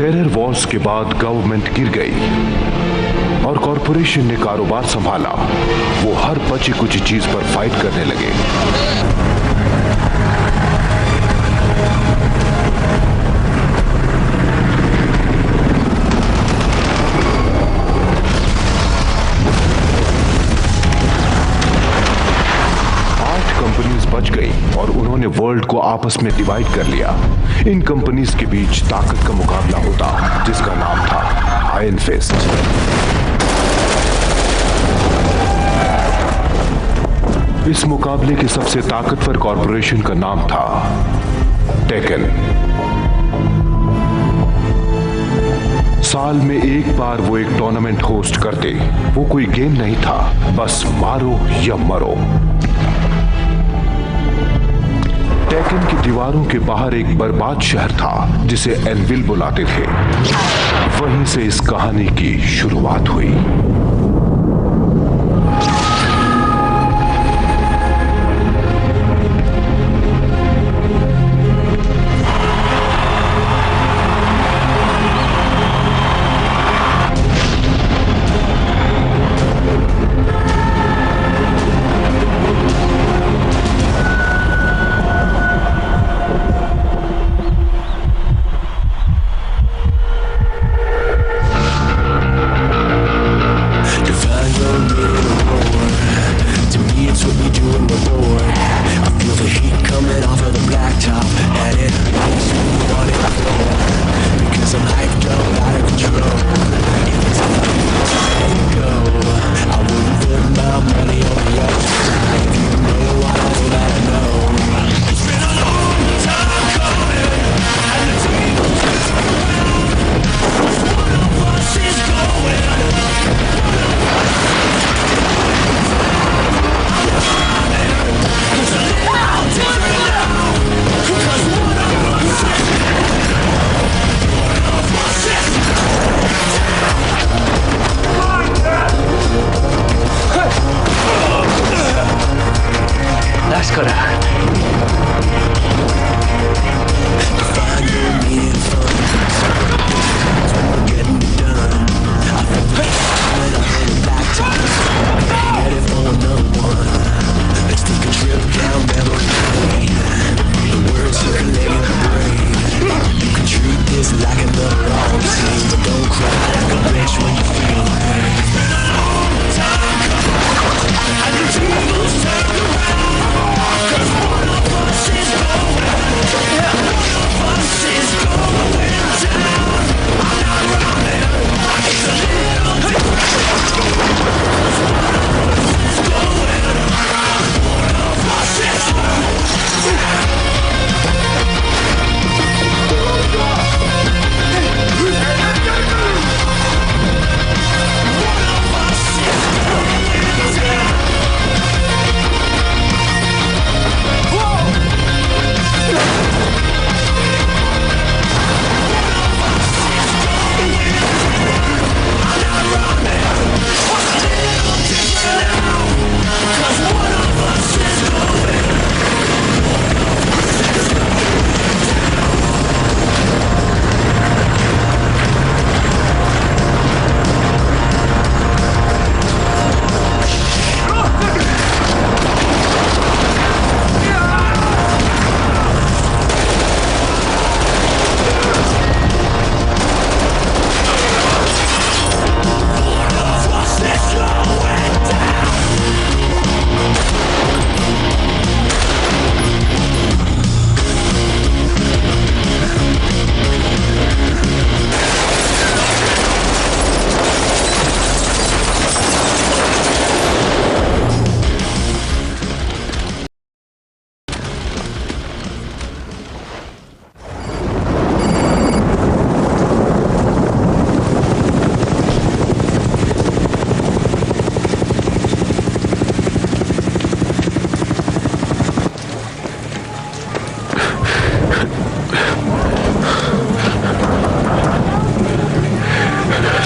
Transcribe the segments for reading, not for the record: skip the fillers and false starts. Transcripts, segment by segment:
Terror Wars के बाद government गिर गई और कॉरपोरेशन ने कारोबार संभाला। वो हर बची कुछ चीज पर फाइट करने लगे। बच गई और उन्होंने वर्ल्ड को आपस में डिवाइड कर लिया। इन कंपनीज के बीच ताकत का मुकाबला होता जिसका नाम था आयरन फिस्ट। इस मुकाबले के सबसे ताकतवर कॉरपोरेशन का नाम था टेकन। साल में एक बार वो एक टूर्नामेंट होस्ट करते। वो कोई गेम नहीं था, बस मारो या मरो। टेकन की दीवारों के बाहर एक बर्बाद शहर था जिसे एनविल बुलाते थे। वहीं से इस कहानी की शुरुआत हुई।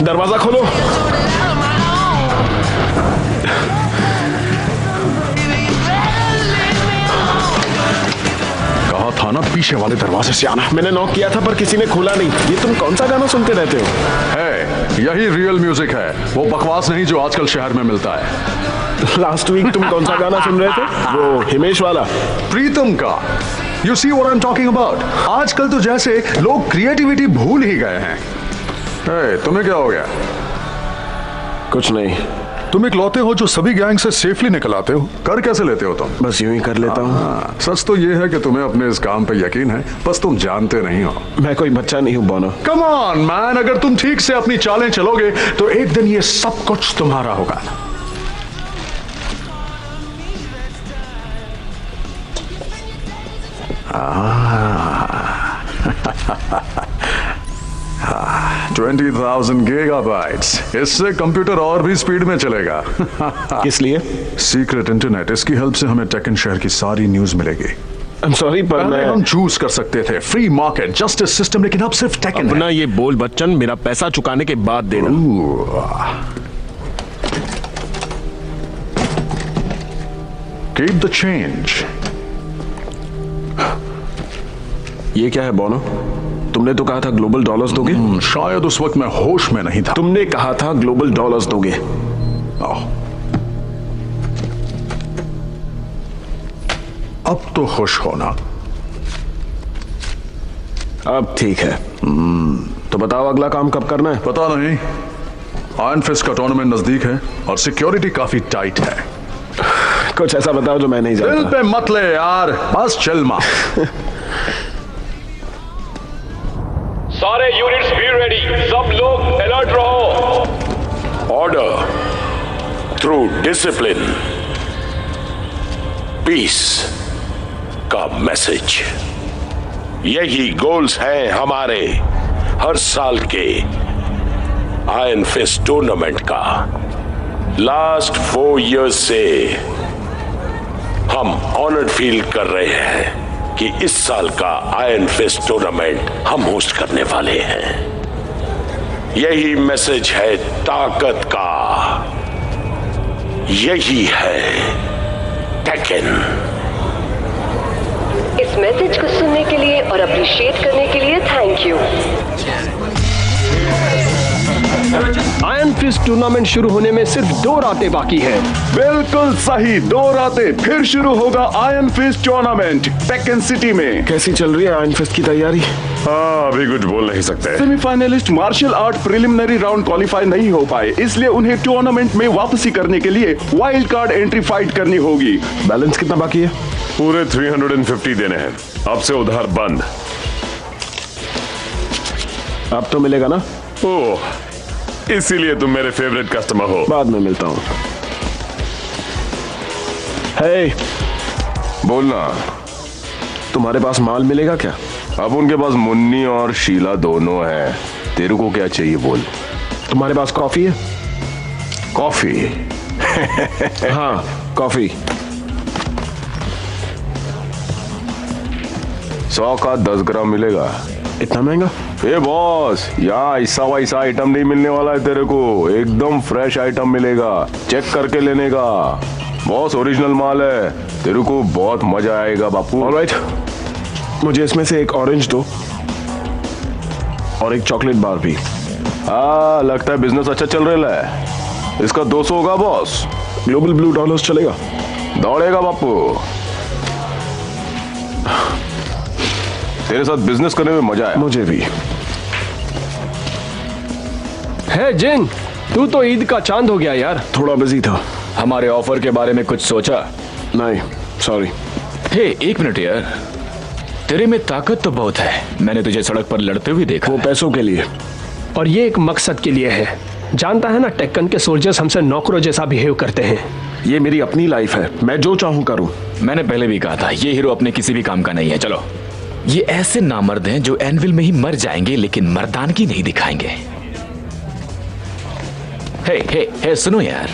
दरवाजा खोलो। कहा था ना पीछे वाले दरवाजे से आना। मैंने नॉक किया था पर किसी ने खोला नहीं। ये तुम कौन सा गाना सुनते रहते हो? है, यही रियल म्यूजिक है, वो बकवास नहीं जो आजकल शहर में मिलता है। लास्ट वीक तुम कौन सा गाना सुन रहे थे? वो हिमेश वाला, प्रीतम का। You see what I'm talking about? आजकल तो जैसे लोग क्रिएटिविटी भूल ही गए हैं। hey, तुम्हें क्या हो गया? कुछ नहीं। तुम इकलौते हो जो सभी गैंग से सेफली निकल आते हो। कर कैसे लेते हो तुम? बस यूं ही कर लेता हूँ। सच तो ये है कि तुम्हें अपने इस काम पे यकीन है, बस तुम जानते नहीं हो। मैं कोई बच्चा नहीं हूँ बोनो। कम ऑन मैन, अगर तुम ठीक से अपनी चालें चलोगे तो एक दिन ये सब कुछ तुम्हारा होगा। $20,000 गीगाबाइट्स, इससे कंप्यूटर और भी स्पीड में चलेगा। किस लिए? सीक्रेट इंटरनेट, इसकी हेल्प से हमें टेकन शहर की सारी न्यूज मिलेगी। सॉरी पर पहले हम चूज कर सकते थे फ्री मार्केट जस्टिस सिस्टम, लेकिन अब सिर्फ टेकन। अपना ये बोल बच्चन, मेरा पैसा चुकाने के बाद देना। Keep the change. ये क्या है बोनो? तुमने तो कहा था ग्लोबल डॉलर्स दोगे। शायद उस वक्त मैं होश में नहीं था। तुमने कहा था ग्लोबल डॉलर्स दोगे। अब तो खुश होना। अब ठीक है। तो बताओ अगला काम कब करना है? पता नहीं। आयरन फिस्ट का टूर्नामेंट नजदीक है और सिक्योरिटी काफी टाइट है। कुछ ऐसा बताओ जो मैं नहीं जानता। दिल पे मत ले यार, बस चल मार। सारे यूनिट्स बी रेडी, सब लोग अलर्ट रहो। ऑर्डर थ्रू डिसिप्लिन, पीस का मैसेज, यही गोल्स हैं हमारे हर साल के आयरन फिस्ट टूर्नामेंट का। लास्ट 4 इयर्स से हम ऑनर्ड फील कर रहे हैं कि इस साल का आयरन फिस्ट टूर्नामेंट हम होस्ट करने वाले हैं। यही मैसेज है ताकत का, यही है टेकन। इस मैसेज को सुनने के लिए और अप्रिशिएट करने के लिए thank you. Iron Fist tournament शुरू होने में सिर्फ 2 रातें बाकी हैं। बिल्कुल सही, 2 रातें फिर शुरू होगा Iron Fist tournament Tekken City में। कैसी चल रही है आयरन फिस्ट की तैयारी? हाँ, अभी कुछ बोल नहीं सकते। Semifinalist martial art preliminary round qualify नहीं हो पाए, इसलिए उन्हें टूर्नामेंट में वापसी करने के लिए वाइल्ड कार्ड एंट्री फाइट करनी होगी। बैलेंस कितना बाकी है? पूरे 350 देने हैं। अब से उधार बंद। अब तो मिलेगा ना? ओह, इसीलिए तुम मेरे फेवरेट कस्टमर हो। बाद में मिलता हूँ। हे, बोलना। तुम्हारे पास माल मिलेगा क्या? अब उनके पास मुन्नी और शीला दोनों हैं। तेरे को क्या चाहिए बोल। तुम्हारे पास कॉफी है? कॉफी? हाँ, कॉफी। 100 का 10 ग्राम मिलेगा। इतना महंगा? ए बॉस, यहाँ ऐसा वैसा आइटम नहीं मिलने वाला है तेरे को। एकदम फ्रेश आइटम मिलेगा, चेक करके लेने का। बॉस ओरिजिनल माल है, तेरे को बहुत मजा आएगा बापू। ऑलराइट, मुझे इसमें से एक ऑरेंज दो और एक चॉकलेट बार भी। हाँ, लगता है बिजनेस अच्छा चल रहा है। इसका 200 होगा बॉस। ग्लोबल ब्लू डॉलर्स चलेगा? दौड़ेगा बापू। तेरे साथ बिजनेस करने में मजा है। मुझे भी। है जिन, तू तो ईद का चांद हो गया यार। थोड़ा बिजी था। हमारे ऑफर के बारे में कुछ सोचा? नहीं, सॉरी। हे, एक मिनट यार, तेरे में ताकत तो बहुत है। मैंने तुझे सड़क पर लड़ते हुए देखा। वो पैसों के लिए, और ये एक मकसद के लिए है। जानता है ना, टेक्कन के सोल्जर्स हमसे नौकरों जैसा बिहेव करते हैं। ये मेरी अपनी लाइफ है, मैं जो चाहूं करूं। मैंने पहले भी कहा था, ये हीरो अपने किसी भी काम का नहीं है। चलो, ये ऐसे नामर्द हैं जो एनविल में ही मर जाएंगे लेकिन मर्दानगी नहीं दिखाएंगे। हे, सुनो यार,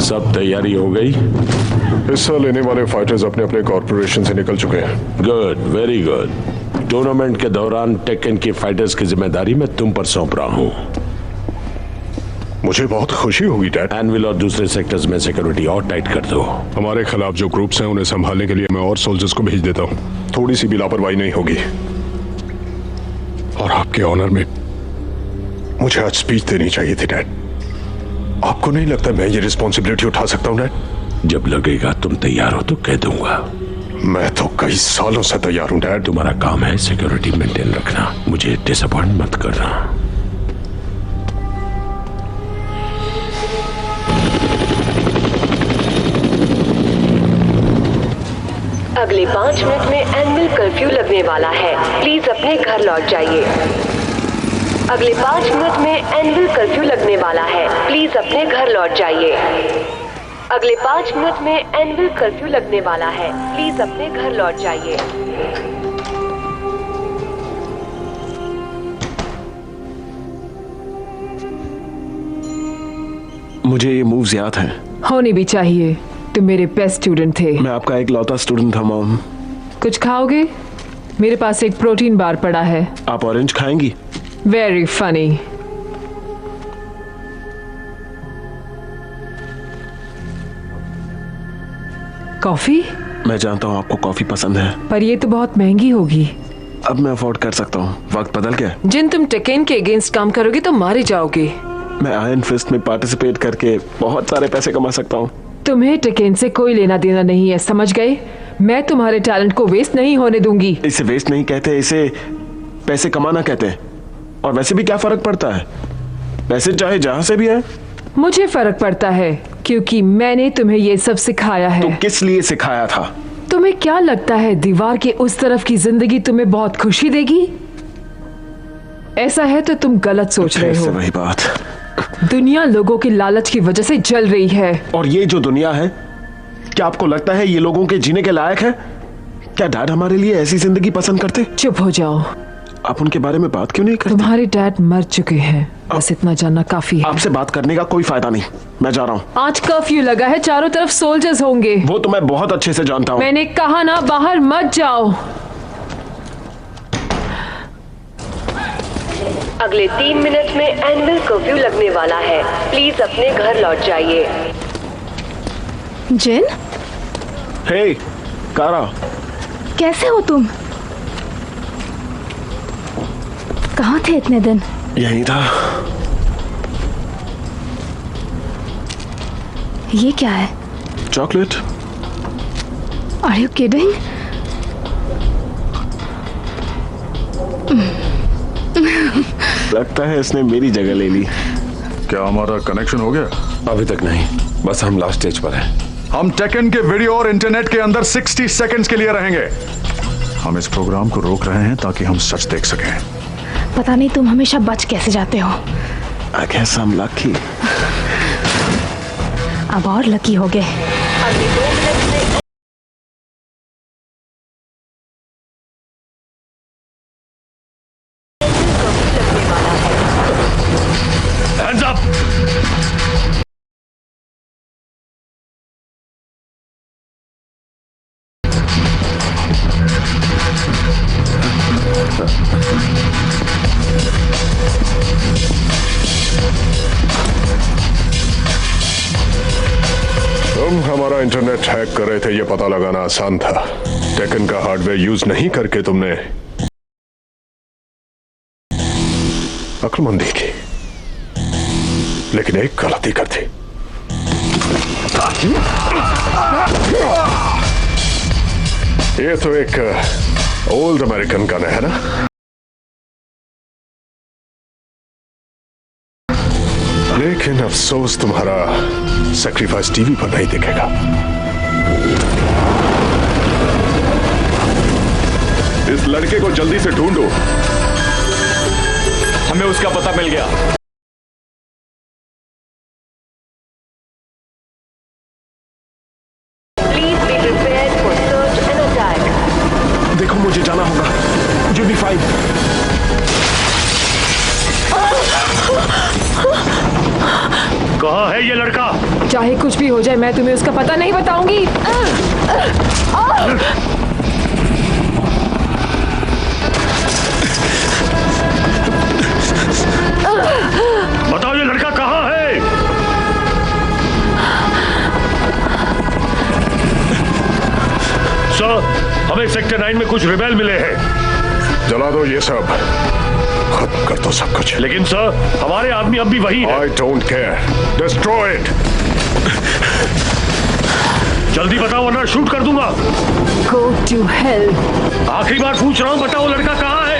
सब तैयारी हो गई? हिस्सा लेने वाले फाइटर्स अपने अपने कॉर्पोरेशन से निकल चुके हैं। Good, very good. टूर्नामेंट के दौरान टेक्कन की फाइटर्स की जिम्मेदारी मैं तुम पर सौंप रहा हूँ। मुझे बहुत खुशी होगी डैड। एनविल और दूसरे सेक्टर्स में सिक्योरिटी और टाइट कर दो। हमारे खिलाफ जो ग्रुप्स हैं उन्हें संभालने के लिए मैं और सोल्जर्स को भेज देता हूँ। थोड़ी सी भी लापरवाही नहीं होगी। और आपके ऑनर में मुझे आज स्पीच देनी चाहिए थी डैड। आपको नहीं लगता मैं ये रिस्पॉन्सिबिलिटी उठा सकता हूँ डैड? जब लगेगा तुम तैयार हो तो कह दूंगा। मैं तो कई सालों से तैयार हूँ डैड। तुम्हारा काम है सिक्योरिटी मेंटेन रखना, मुझे डिसअपॉइंट मत करना। अगले 5 मिनट में एनविल कर्फ्यू लगने वाला है, प्लीज अपने घर लौट जाइए। अगले 5 मिनट में एनविल कर्फ्यू लगने वाला है, प्लीज अपने घर लौट जाइए। अगले 5 मिनट में एनविल कर्फ्यू लगने वाला है, प्लीज अपने घर लौट जाइए। मुझे ये मूव्स याद हैं। होनी भी चाहिए, तुम मेरे बेस्ट स्टूडेंट थे। मैं आपका एक लौता स्टूडेंट था मॉम। कुछ खाओगे? मेरे पास एक प्रोटीन बार पड़ा है। आप ऑरेंज खाएंगी? Very funny. कॉफी? मैं जानता हूँ आपको कॉफी पसंद है, पर ये तो बहुत महंगी होगी। अब मैं अफोर्ड कर सकता हूँ। वक्त बदल गया। जिन तुम टेकेन के अगेंस्ट काम करोगे तो मारे जाओगे। मैं आयरन फिस्ट में पार्टिसिपेट करके बहुत सारे पैसे कमा सकता हूँ। तुम्हें टेकेन से कोई लेना देना नहीं है, समझ गए? मैं तुम्हारे टैलेंट को वेस्ट नहीं होने दूंगी। इसे वेस्ट नहीं कहते, इसे पैसे कमाना कहते हैं। और वैसे भी क्या फर्क पड़ता है, पैसे चाहे जहाँ से भी आए। मुझे फर्क पड़ता है क्योंकि मैंने तुम्हें ये सब सिखाया है। तो किस लिए सिखाया था? तुम्हें क्या लगता है दीवार के उस तरफ की जिंदगी तुम्हें बहुत खुशी देगी? ऐसा है तो तुम गलत सोच रहे हो। वही बात। दुनिया लोगों के लालच की वजह से जल रही है। और ये जो दुनिया है, क्या आपको लगता है ये लोगों के जीने के लायक है? क्या डैड हमारे लिए ऐसी जिंदगी पसंद करते? चुप हो जाओ। आप उनके बारे में बात क्यों नहीं करते? तुम्हारे डैड मर चुके हैं, बस इतना जानना काफी है। आपसे बात करने का कोई फायदा नहीं, मैं जा रहा हूँ। आज कर्फ्यू लगा है, चारों तरफ सोल्जर्स होंगे। वो तो मैं बहुत अच्छे से जानता हूँ। मैंने कहा ना, बाहर मत जाओ। अगले 3 मिनट में एनविल कर्फ्यू लगने वाला है, प्लीज अपने घर लौट जाइए। जिन? हे कारा, कैसे हो तुम? कहाँ थे इतने दिन? यही था। ये क्या है? चॉकलेट। Are you kidding? लगता है इसने मेरी जगह ले ली। क्या हमारा कनेक्शन हो गया? अभी तक नहीं, बस हम लास्ट स्टेज पर हैं। हम टेकन के वीडियो और इंटरनेट के अंदर 60 सेकंड्स के लिए रहेंगे। हम इस प्रोग्राम को रोक रहे हैं ताकि हम सच देख सकें। पता नहीं तुम हमेशा बच कैसे जाते हो। I guess I'm lucky. अब और लकी हो गए। अगले 2 मिनट में Hands up! तुम हमारा इंटरनेट हैक कर रहे थे, ये पता लगाना आसान था। टेकन का हार्डवेयर यूज नहीं करके तुमने अक्लमंदी की, लेकिन एक गलती कर दी। ये तो एक ओल्ड अमेरिकन गन है ना? लेकिन अफसोस तुम्हारा सैक्रिफाइस टीवी पर नहीं दिखेगा। इस लड़के को जल्दी से ढूंढो। हमें उसका पता मिल गया। Please be prepared for search and attack. देखो मुझे जाना होगा। यूनिफाइड। कहाँ है ये लड़का? चाहे कुछ भी हो जाए, मैं तुम्हें उसका पता नहीं बताऊंगी। बताओ ये लड़का कहाँ है? सर, हमें सेक्टर 9 में कुछ रिबेल मिले हैं। जला दो ये सब, खत्म कर दो सब कुछ। लेकिन सर, हमारे आदमी अब भी वही है। I don't care. Destroy it. जल्दी बताओ वरना शूट कर दूंगा। Go to hell. आखिरी बार पूछ रहा हूँ, बताओ लड़का कहाँ है?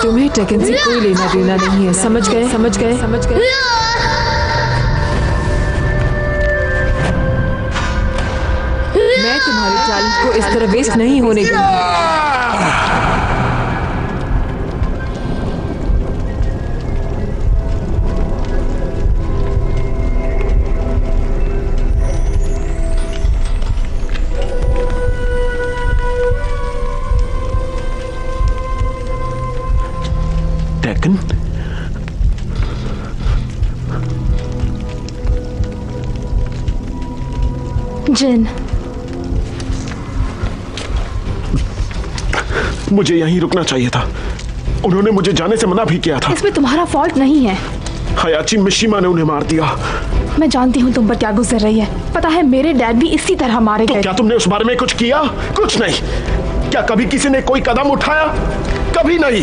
तुम्हें टेकन से कोई लेना देना नहीं है, समझ गए? समझ गए? समझ गए? मैं तुम्हारे टैलेंट को इस तरह वेस्ट नहीं होने दूंगी। जिन, मुझे यहीं रुकना चाहिए था। उन्होंने मुझे जाने से मना भी किया था। इसमें तुम्हारा फॉल्ट नहीं है। हयाची मिशिमा ने उन्हें मार दिया। मैं जानती हूँ तुम पर क्या गुजर रही है। पता है मेरे डैड भी इसी तरह मारे गए। तो क्या तुमने उस बारे में कुछ किया? कुछ नहीं। क्या कभी किसी ने कोई कदम उठाया? कभी नहीं।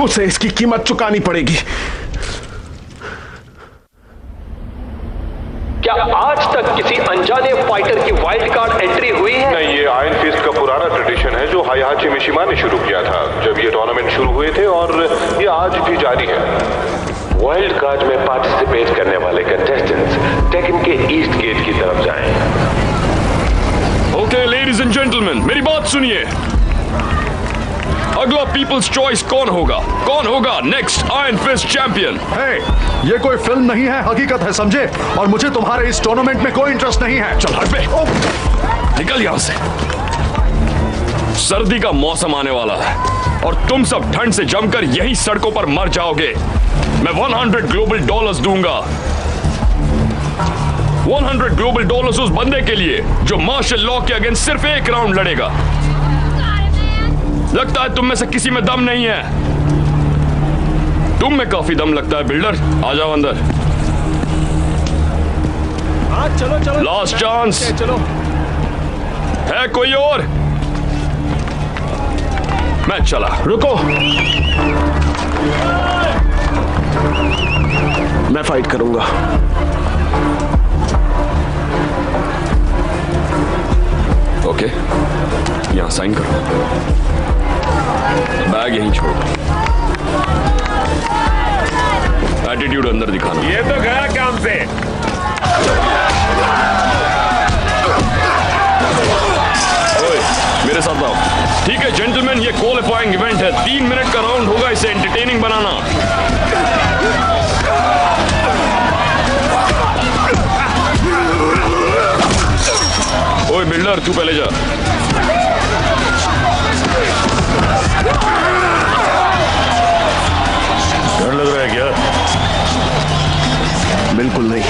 उसे इसकी कीमत चुकानी पड़ेगी। क्या आज तक किसी अनजाने फाइटर की वाइल्ड कार्ड एंट्री हुई है? नहीं, ये आयन फिस्ट का पुराना ट्रेडिशन है जो हायाची मिशिमा ने शुरू किया था जब ये टूर्नामेंट शुरू हुए थे, और ये आज भी जारी है। वाइल्ड कार्ड में पार्टिसिपेट करने वाले कंटेस्टेंट्स टेकन के ईस्ट गेट की तरफ जाएं। ओके लेडीज एंड जेंटलमैन, मेरी बात सुनिए। अगला पीपल्स चॉइस कौन होगा? कौन होगा नेक्स्ट आयरन फिस्ट चैंपियन? ये कोई फिल्म नहीं है, हकीकत है, समझे? और मुझे तुम्हारे इस टूर्नामेंट में कोई इंटरेस्ट नहीं है। चल हट पे, निकल यहां से। सर्दी का मौसम आने वाला है और तुम सब ठंड से जमकर यही सड़कों पर मर जाओगे। मैं 100 ग्लोबल डॉलर्स दूंगा। 100 ग्लोबल डॉलर्स उस बंदे के लिए जो मार्शल लॉ के अगेंस्ट सिर्फ एक राउंड लड़ेगा। लगता है तुम में से किसी में दम नहीं है। तुम में काफी दम लगता है बिल्डर, आ जाओ अंदर। चलो चलो, लास्ट चांस। चलो। है कोई और? मैं चला। रुको, मैं फाइट करूंगा। ओके, यहां साइन करो। बैग यहीं छोड़। एटीट्यूड अंदर दिखाना। ये तो गया काम से। ओए, मेरे साथ आओ। ठीक है जेंटलमैन, ये क्वालिफाइंग इवेंट है। 3 मिनट का राउंड होगा, इसे एंटरटेनिंग बनाना। ओए बिल्डर, तू पहले जा। डर लग रहा है क्या? बिल्कुल नहीं।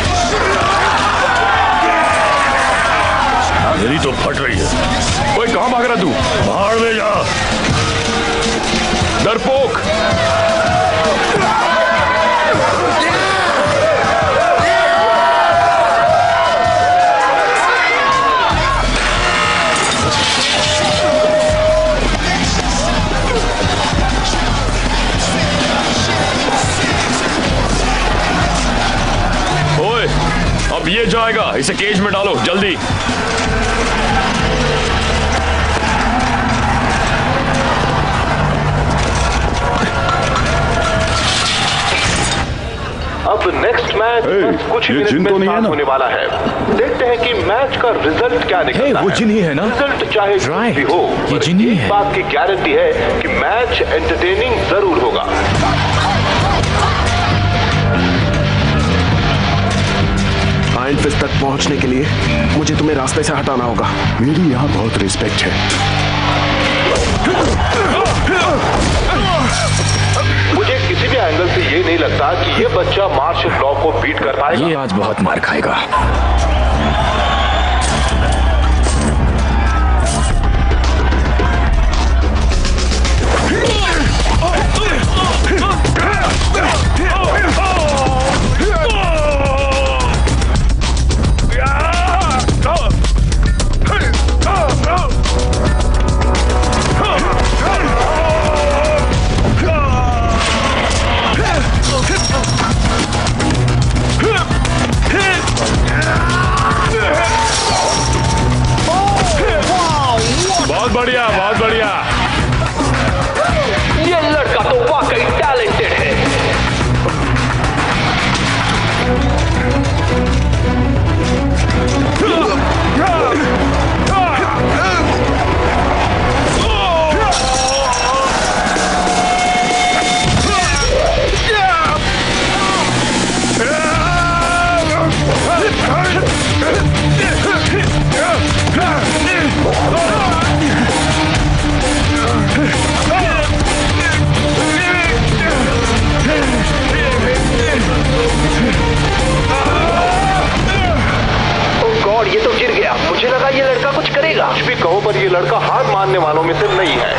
मेरी तो फट रही है। ओए कहां भाग रहा तू? बाहर में जा। डरपोक। ओए अब ये जाएगा, इसे केज में डालो जल्दी। अब नेक्स्ट मैच कुछ ही मिनट में स्टार्ट होने वाला है। देखते हैं कि मैच का रिजल्ट क्या निकलता है। वो जिन ही है ना? रिजल्ट चाहे कुछ भी हो, ये जिन ही है। इस बात की गारंटी है कि मैच एंटरटेनिंग जरूर होगा। आयरन फिस्ट तक पहुंचने के लिए मुझे तुम्हें रास्ते से हटाना होगा। मेरी यहाँ बहुत रिस्पेक्ट है। मुझे किसी भी एंगल से ये नहीं लगता कि ये बच्चा मार्शल लॉ को बीट कर पाएगा। ये आज बहुत मार खाएगा। बहुत बढ़िया, बहुत बढ़िया। ये लड़का तो वाकई टैलेंटेड है। गॉड, ये तो गिर गया। मुझे लगा ये लड़का कुछ करेगा। कुछ भी कहो पर ये लड़का हार मानने वालों में से नहीं है।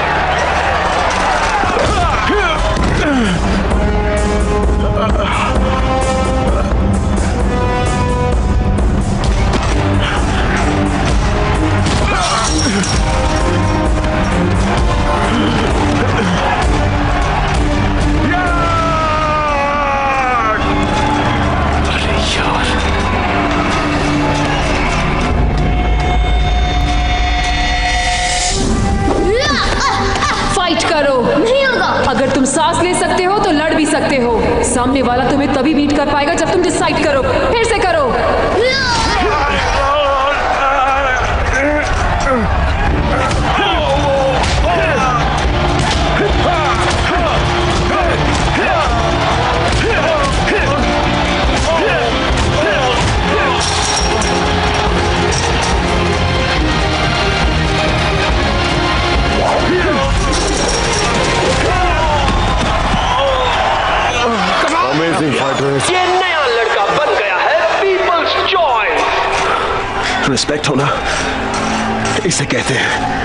फाइट करो। नहीं होगा। अगर तुम सांस ले सकते हो तो लड़ भी सकते हो। सामने वाला तुम्हें तभी बीट कर पाएगा जब तुम डिसाइड करो। फिर से करो। ये नया लड़का बन गया है पीपल्स जॉय। रिस्पेक्ट होना इसे कहते हैं।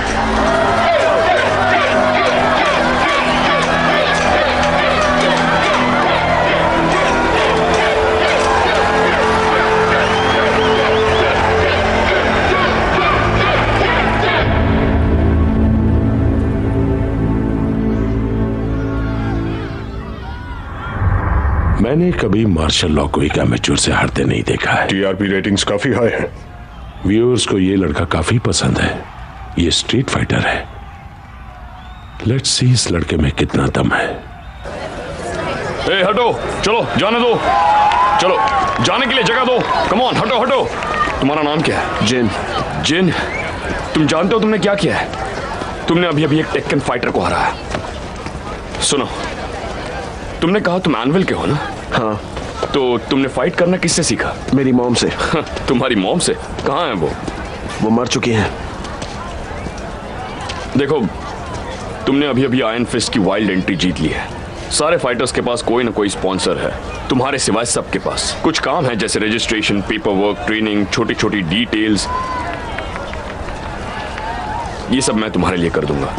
मैंने कभी मार्शल लॉ को एक एमेच्योर से हारते नहीं देखा है। टीआरपी रेटिंग्स काफी हाई है। व्यूअर्स को ये लड़का काफी पसंद है। ये स्ट्रीट फाइटर है। लेट्स सी इस लड़के में कितना दम है। ए हटो, चलो जाने दो। चलो जाने के लिए जगह दो। कम ऑन, हटो हटो। तुम्हारा नाम क्या है? जिन। जिन, तुम जानते हो तुमने क्या किया है? तुमने अभी अभी एक टेक्कन फाइटर को हराया। सुनो, तुमने कहा तुम एनविल के हो ना? हाँ। तो तुमने फाइट करना किससे सीखा? मेरी मॉम से। तुम्हारी मॉम से? कहाँ है वो? वो मर चुकी हैं। देखो, तुमने अभी अभी आयरन फिस्ट की वाइल्ड एंट्री जीत ली है। सारे फाइटर्स के पास कोई ना कोई स्पॉन्सर है। तुम्हारे सिवाय सबके पास कुछ काम है, जैसे रजिस्ट्रेशन, पेपर वर्क, ट्रेनिंग, छोटी छोटी डिटेल्स। ये सब मैं तुम्हारे लिए कर दूंगा।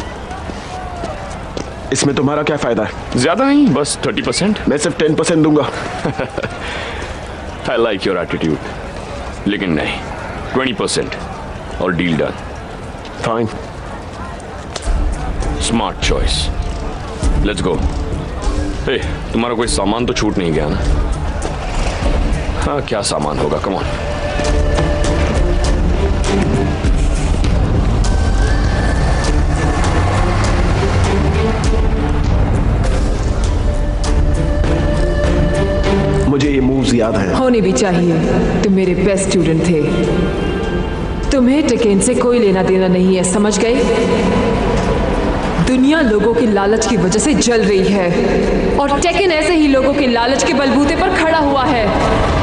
इसमें तुम्हारा क्या फायदा है? ज्यादा नहीं, बस 30%। मैं सिर्फ 10% दूंगा। आई लाइक योर एटीट्यूड, लेकिन नहीं, 20% और deal done. Fine. Smart choice. Let's go. Hey, तुम्हारा कोई सामान तो छूट नहीं गया ना? हाँ, क्या सामान होगा? Come on. मुझे ये मूव्स याद है। होने भी चाहिए, तुम मेरे बेस्ट स्टूडेंट थे। तुम्हें टेकेन से कोई लेना देना नहीं है, समझ गए? दुनिया लोगों के लालच की वजह से जल रही है और टेकेन ऐसे ही लोगों के लालच के बलबूते पर खड़ा हुआ है।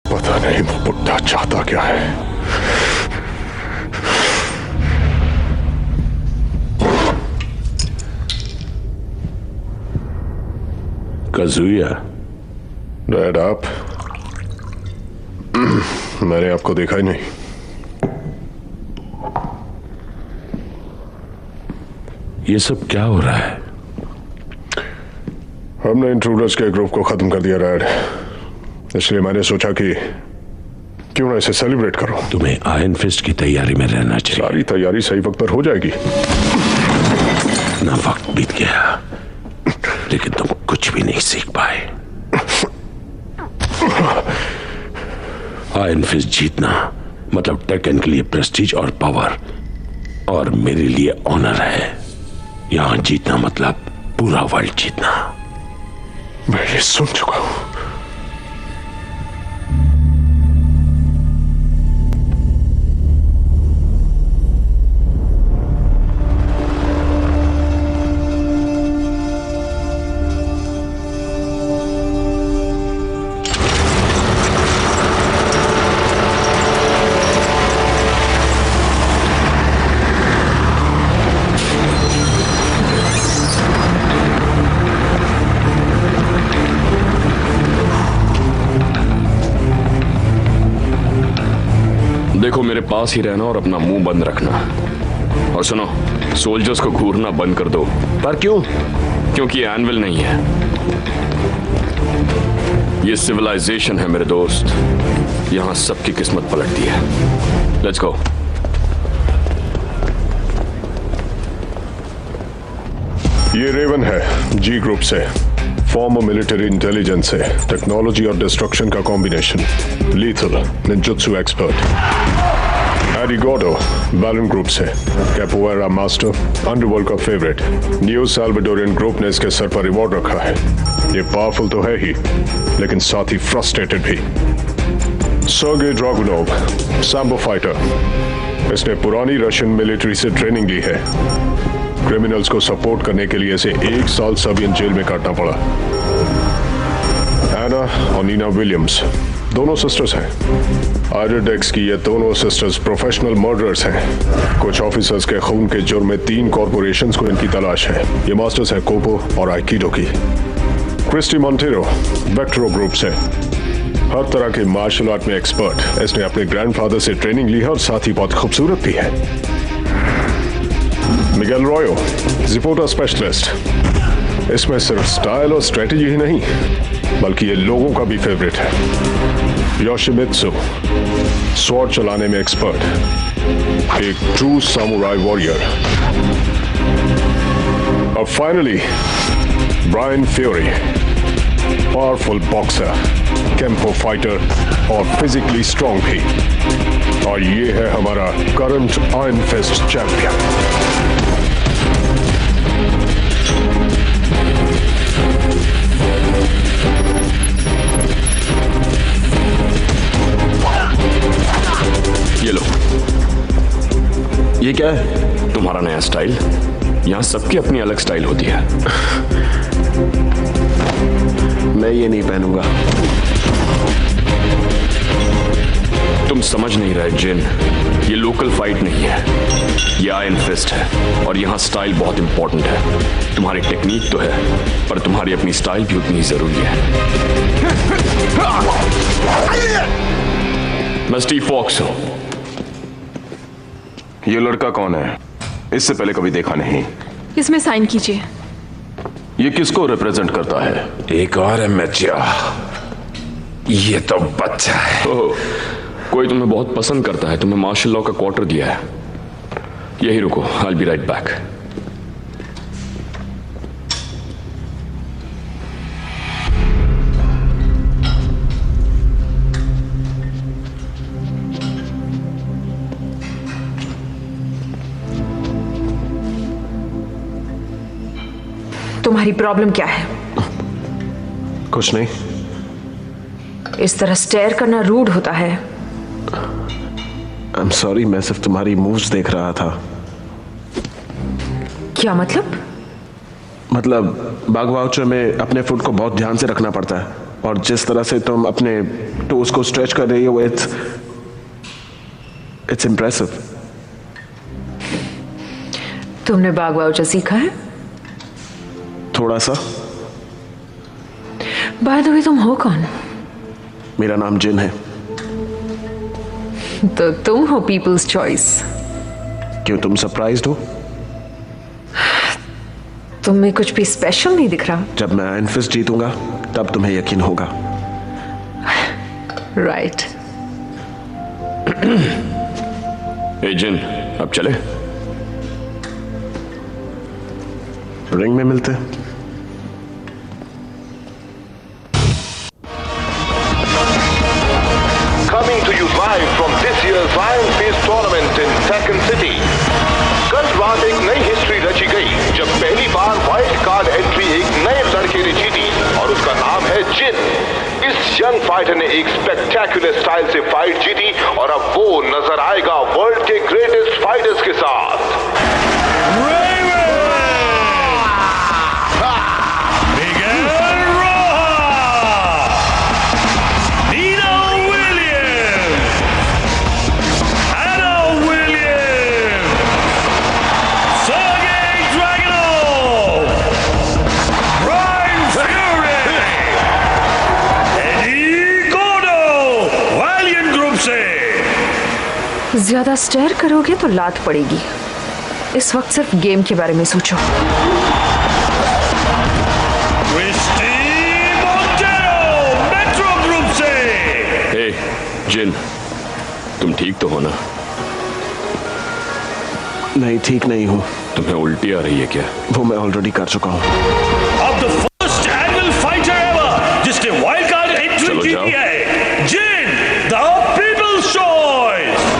पता नहीं बुड्ढा चाहता क्या है। काजुया, डैड आप? मैंने आपको देखा ही नहीं। ये सब क्या हो रहा है? हमने इंट्रूडर्स के ग्रुप को खत्म कर दिया डैड, इसलिए मैंने सोचा कि क्यों ना इसे सेलिब्रेट करो। तुम्हें आयरन फिस्ट की तैयारी में रहना चाहिए। सारी तैयारी सही वक्त पर हो जाएगी। ना वक्त बीत गया, लेकिन तुम कुछ भी नहीं सीख पाए। आयरन फिस्ट जीतना मतलब टेकन के लिए प्रेस्टीज और पावर, और मेरे लिए ऑनर है। यहां जीतना मतलब पूरा वर्ल्ड जीतना। मैं ये सुन चुका हूं। देखो, मेरे पास ही रहना और अपना मुंह बंद रखना। और सुनो, सोल्जर्स को घूरना बंद कर दो। पर क्यों? क्योंकि ये एनविल नहीं है, ये सिविलाइजेशन है मेरे दोस्त। यहां सबकी किस्मत पलटती है। Let's go. ये रेवन है, जी ग्रुप से, फॉर्मर मिलिट्री इंटेलिजेंस से, टेक्नोलॉजी और डिस्ट्रक्शन का combination, lethal ninjutsu expert. Eddy Gordo, बैलन ग्रुप से, कैपोएरा मास्टर, अंडरवर्ल्ड का फेवरेट। न्यू साल्वाडोरियन ग्रुप ने इसके सर पर रिवॉर्ड रखा है। ये पावरफुल तो है ही, लेकिन साथ ही फ्रस्ट्रेटेड भी। Sergei Dragunov, Sambo fighter. इसने पुरानी रशियन मिलिट्री से ट्रेनिंग ली है। क्रिमिनल्स को सपोर्ट करने के लिए इसे 1 साल सर्बियन जेल में काटना पड़ा। एना और नीना विलियम्स दोनों सिस्टर्स हैं। आयरडेक्स की ये दोनों सिस्टर्स प्रोफेशनल मर्डरर्स हैं। कुछ ऑफिसर्स के खून के जुर्म में 3 कॉर्पोरेशंस को इनकी तलाश है। ये मास्टर्स हैं कोपो और आइकिडो की। क्रिस्टी मॉन्टेरो, वेक्टरो ग्रुप से, हर तरह के मार्शल आर्ट में एक्सपर्ट। इसने अपने ग्रैंडफादर से ट्रेनिंग ली है और साथ ही बहुत खूबसूरत भी है। मिगेल रॉयो, जिपोटा स्पेशलिस्ट। इसमें सिर्फ स्टाइल और स्ट्रेटेजी ही नहीं, बल्कि ये लोगों का भी फेवरेट है। योशिमित्सु, स्वॉर्ड चलाने में एक्सपर्ट, एक ट्रू सामुराई वॉरियर। और finally Bryan Fury, powerful boxer, kempo fighter और फिजिकली स्ट्रॉन्ग भी। और ये है हमारा करंट आयरन फिस्ट चैंपियन। क्या है? तुम्हारा नया स्टाइल। यहाँ सबकी अपनी अलग स्टाइल होती है। मैं ये नहीं पहनूंगा। तुम समझ नहीं रहे जिन, ये लोकल फाइट नहीं है, ये आयरन फिस्ट है और यहाँ स्टाइल बहुत इंपॉर्टेंट है। तुम्हारी टेक्निक तो है, पर तुम्हारी अपनी स्टाइल भी उतनी जरूरी है। मैं स्टीव फॉक्स हूं। ये लड़का कौन है? इससे पहले कभी देखा नहीं। इसमें साइन कीजिए। ये किसको रिप्रेजेंट करता है? एक और है मैचिया, ये तो बच्चा है। कोई तुम्हें बहुत पसंद करता है, तुम्हें मार्शल लॉ का क्वार्टर दिया है। यही रुको, I will be right back. तुम्हारी प्रॉब्लम क्या है? कुछ नहीं। इस तरह स्टेयर करना रूड होता है। I'm sorry, मैं सिर्फ तुम्हारी मूव्स देख रहा था। क्या मतलब? मतलब बाग वाउचर में अपने फुट को बहुत ध्यान से रखना पड़ता है, और जिस तरह से तुम अपने टोज को स्ट्रेच कर रही हो, इट्स इम्प्रेसिव। तुमने बाग वाउचर सीखा है? थोड़ा सा। बाय द वे, तुम हो कौन? मेरा नाम जिन है। तो तुम हो पीपल्स चॉइस। क्यों, तुम सरप्राइज्ड हो? तुम में कुछ भी स्पेशल नहीं दिख रहा। जब मैं आयरन फिस्ट जीतूंगा तब तुम्हें यकीन होगा। राइट। ए जिन, अब चले? रिंग में मिलते हैं। Coming to you live from this year's Iron Fist tournament in Tekken City. कल रात एक नई हिस्ट्री रची गई जब पहली बार वाइल्ड कार्ड एंट्री एक नए लड़के ने जीती और उसका नाम है जिन। इस यंग फाइटर ने एक स्पेक्टेकुलर स्टाइल से फाइट जीती और अब वो नजर आएगा वर्ल्ड के ग्रेटेस्ट फाइटर्स के साथ। ज्यादा स्टेयर करोगे तो लात पड़ेगी। इस वक्त सिर्फ गेम के बारे में सोचो। हे जिन, तुम ठीक तो हो ना? नहीं, ठीक नहीं हूँ। तुम्हें उल्टी आ रही है क्या? वो मैं ऑलरेडी कर चुका हूँ। अब the first annual fighter ever जिसने वाइल्ड कार्ड एंट्री जीती है, जिन द पीपल्स चॉइस।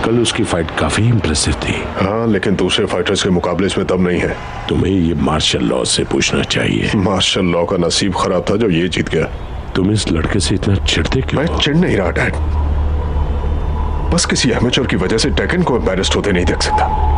कल उसकी फाइट काफी इंप्रेसिव थी। हाँ, लेकिन दूसरे फाइटर्स के मुकाबले इसमें दम नहीं है। तुम्हें ये मार्शल लॉ से पूछना चाहिए। मार्शल लॉ का नसीब खराब था जो ये जीत गया। तुम इस लड़के से इतना चिढ़ते क्यों? मैं चिढ़ नहीं रहा डैड, बस किसी एमेच्योर की वजह से टेकन को एम्बैरेस्ड होते नहीं देख सकता।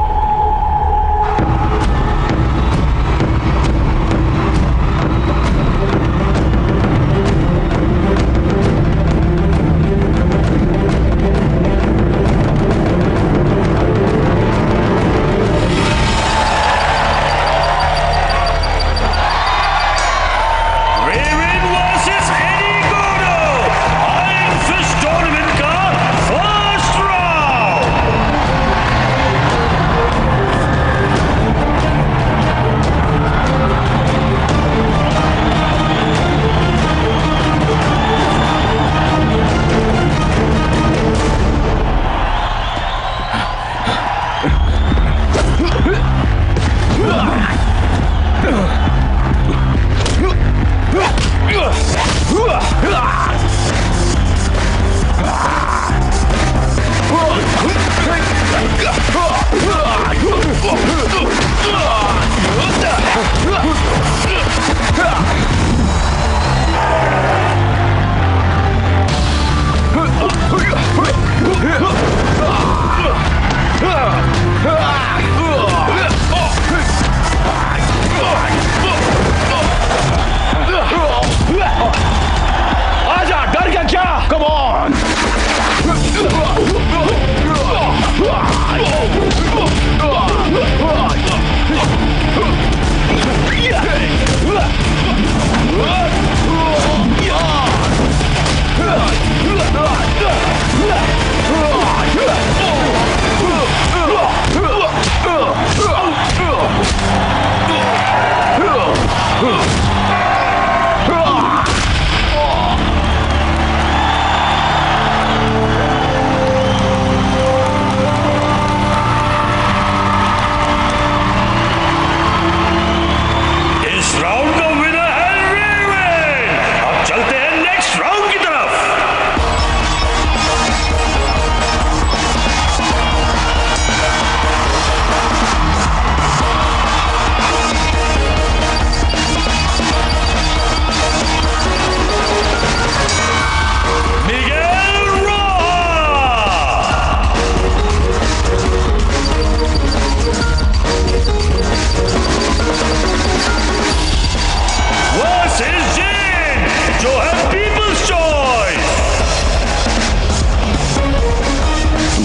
जो है पीपल्स चॉइस।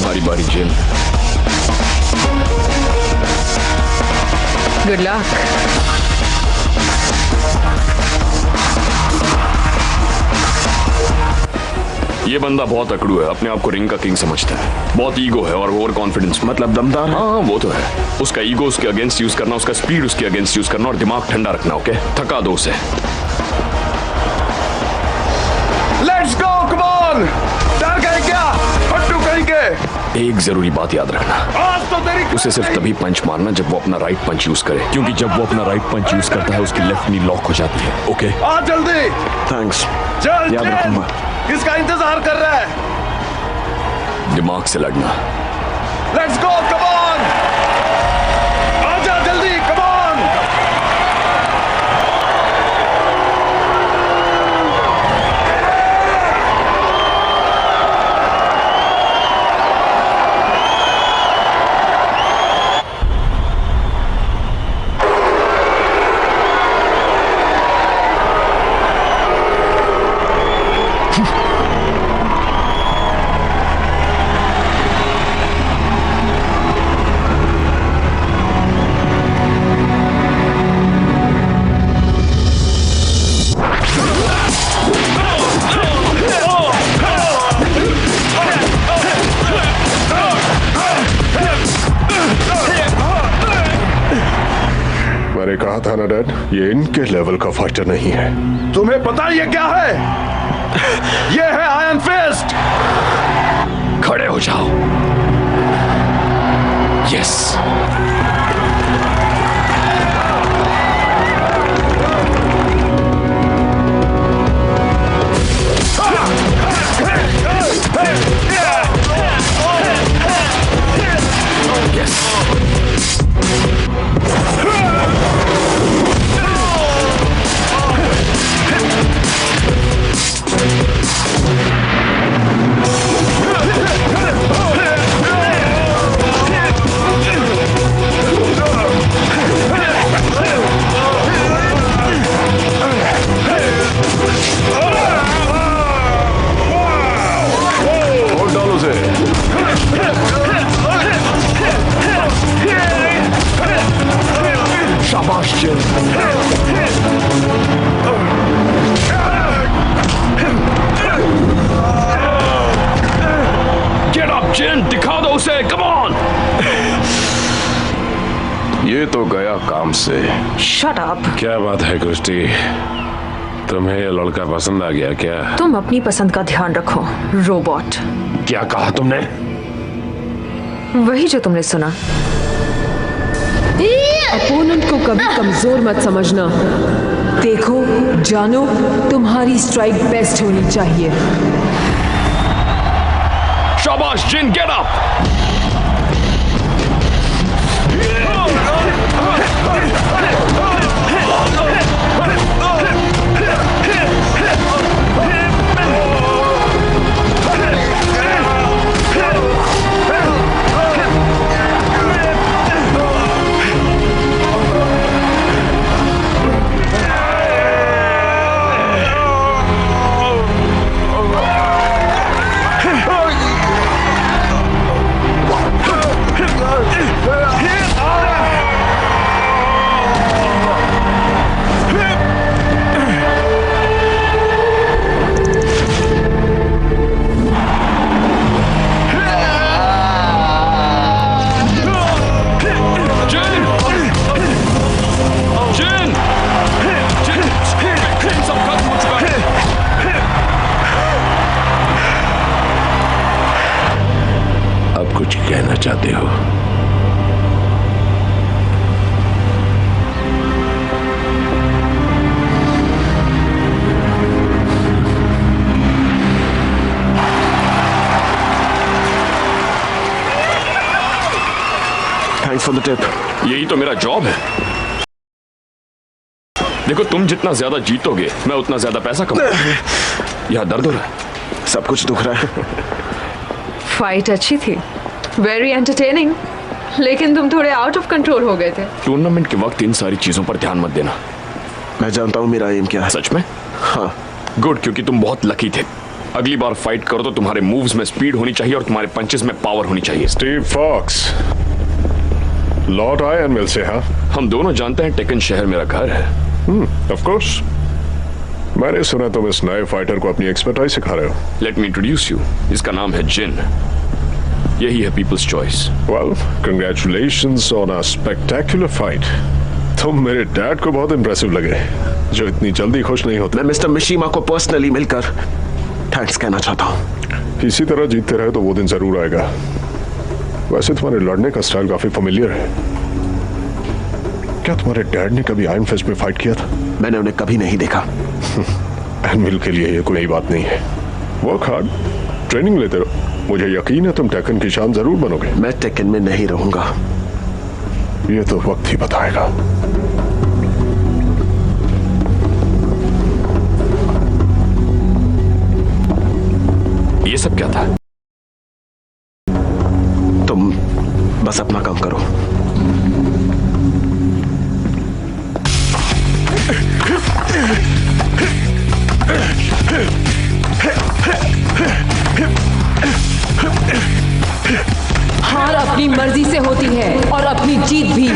बारी बारी जिन। Good luck. ये बंदा बहुत अकड़ू है, अपने आप को रिंग का किंग समझता है, बहुत ईगो है और ओवर कॉन्फिडेंस। मतलब दमदार है? हाँ वो तो है। उसका ईगो उसके अगेंस्ट यूज करना, उसका स्पीड उसके अगेंस्ट यूज करना और दिमाग ठंडा रखना। ओके, थका दो उसे। Let's go, come on. डर गए क्या फट्टू कहीं के? एक जरूरी बात याद रखना, आज तो तेरी उसे सिर्फ तभी पंच मारना जब वो अपना राइट पंच यूज करे, क्योंकि जब वो अपना राइट पंच यूज करता है उसकी लेफ्ट नी लॉक हो जाती है। ओके, आ जल्दी। थैंक्स, चल याद रखूंगा। किसका इंतजार कर रहा है? दिमाग से लड़ना। Let's go, come on. आजा जल्दी, कम ऑन। मैंने कहा था ना डैड, ये इनके लेवल का फाइटर नहीं है। तुम्हें पता ये क्या है? ये है आयरन फिस्ट। खड़े हो जाओ। यस। शाबाश जिन। Get up जिन, दिखा दो उसे, कम ऑन। ये तो गया काम से। Shut up. क्या बात है क्रिस्टी, तुम्हें ये लड़का पसंद आ गया क्या? तुम अपनी पसंद का ध्यान रखो, रोबोट। क्या कहा तुमने? वही जो तुमने सुना। अपोनेंट को कभी कमजोर मत समझना। देखो जानो, तुम्हारी स्ट्राइक बेस्ट होनी चाहिए। शाबाश जिन, गेट अप। कुछ कहना चाहते हो? Thanks for the tip. यही तो मेरा जॉब है। देखो, तुम जितना ज्यादा जीतोगे मैं उतना ज्यादा पैसा कमाऊंगा। यह दर्द हो रहा है? सब कुछ दुख रहा है। फाइट अच्छी थी, वेरी एंटरटेनिंग, लेकिन तुम थोड़े आउट ऑफ कंट्रोल हो गए थे। टूर्नामेंट के वक्त इन सारी चीजों पर ध्यान मत देना। मैं जानता हूँ मेरा एम क्या है। सच में? हाँ, गुड, क्योंकि तुम बहुत लकी थे। अगली बार फाइट करो तो तुम्हारे मूव्स में स्पीड होनी चाहिए और तुम्हारे पंचेस में पावर होनी चाहिए। स्टीव फॉक्स, लॉर्ड आयरनविल से। हाँ, हम दोनों जानते हैं टेकन शहर मेरा घर है। Of course. मैंने सुना तुम इस नए फाइटर को अपनी एक्सपर्टाइज सिखा रहे हो। Let me introduce you. इसका नाम है जिन। यही है people's choice. Well, congratulations on a spectacular fight. तुम मेरे डैड को बहुत इंप्रेसिव लगे, जो इतनी जल्दी खुश नहीं होते। मैं मिस्टर मिशीमा को पर्सनली मिलकर थैंक्स कहना चाहता हूँ। इसी तरह जीतते रहे तो वो दिन जरूर आएगा। वैसे तुम्हारे लड़ने का स्टाइल काफी फेमिलियर है। क्या तुम्हारे डैड ने कभी आयरन फिस्ट में फाइट किया था? मैंने उन्हें कभी नहीं देखा। एनविल के लिए ये कोई नई बात नहीं है। वर्क हार्ड, ट्रेनिंग लेते रहो। मुझे यकीन है तुम टेकन की शान जरूर बनोगे। मैं टेकन में नहीं रहूंगा। ये तो वक्त ही बताएगा। ये सब क्या था? तुम बस अपना काम करो। हार अपनी मर्जी से होती है और अपनी जीत भी।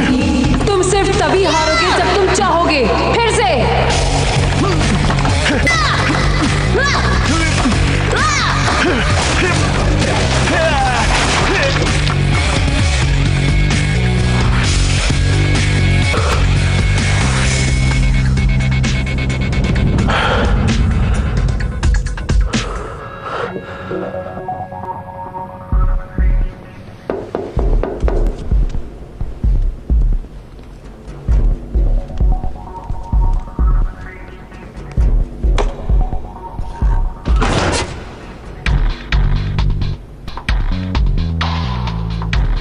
तुम सिर्फ तभी हारोगे जब तुम चाहोगे। फिर से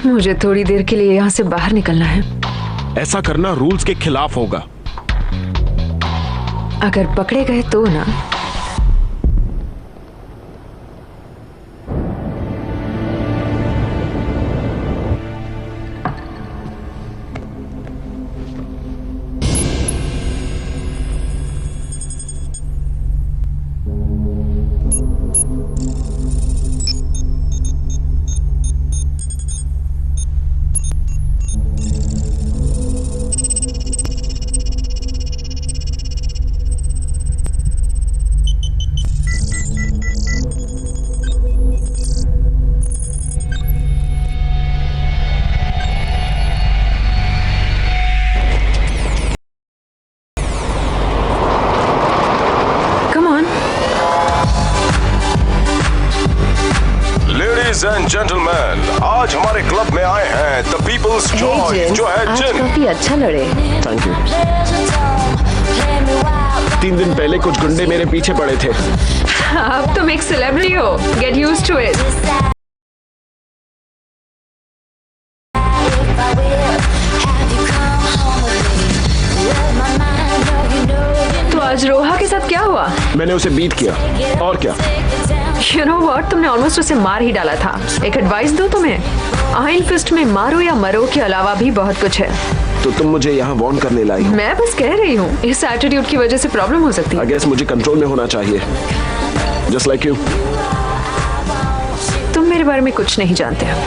मुझे थोड़ी देर के लिए यहाँ से बाहर निकलना है। ऐसा करना रूल्स के खिलाफ होगा। अगर पकड़े गए तो ना। लेडीज एंड जेंटलमैन, आज हमारे क्लब में आए हैं द पीपल्स चॉइस, जो है आज जिन। काफी अच्छा लड़े। Thank you. 3 दिन पहले कुछ गुंडे मेरे पीछे पड़े थे। अब तुम एक सेलिब्रिटी हो। Get used to it. तो आज रोहा के साथ क्या हुआ? मैंने उसे बीट किया। और क्या? You know what? तुमने ऑलमोस्ट उसे मार ही डाला था। एक एडवाइस दो तुम्हें। आयरन फिस्ट में मारो या मरो के अलावा भी बहुत कुछ है। तो तुम मुझे यहाँ वार्न करने लाई हो? मैं बस कह रही हूँ, इस एटीट्यूड की वजह से प्रॉब्लम हो सकती है। I guess मुझे कंट्रोल में होना चाहिए। Just like you। तुम मेरे बारे में कुछ नहीं जानते हो।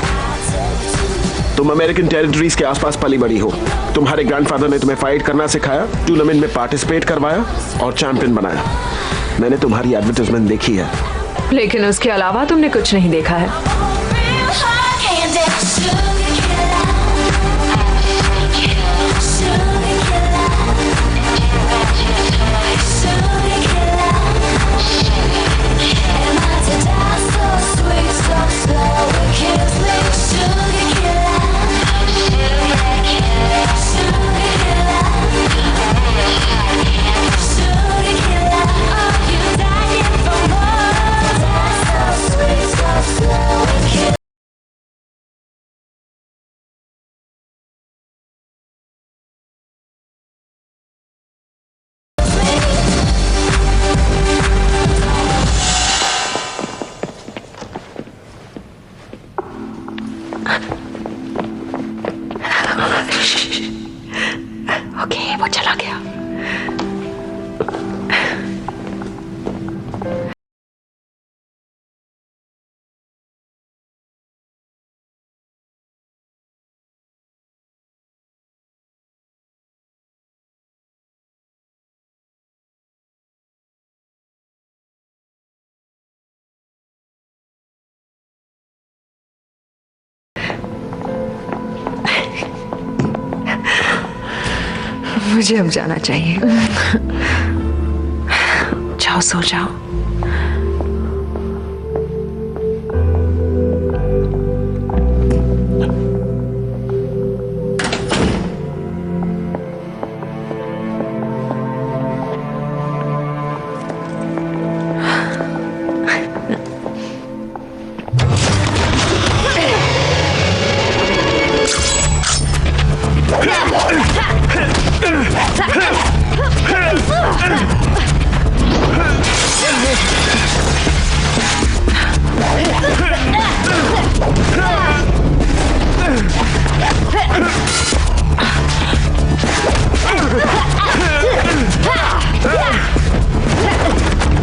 तुम अमेरिकन टेरिटरीज के आसपास पली बड़ी हो। तुम्हारे ग्रैंडफादर ने तुम्हें फाइट करना सिखाया, टूर्नामेंट में पार्टिसिपेट करवाया और चैंपियन बनाया। मैंने तुम्हारी एडवर्टाइजमेंट देखी है। लेकिन उसके अलावा तुमने कुछ नहीं देखा है। ओके, वो चला गया। मुझे अब जाना चाहिए। जाओ सो जाओ।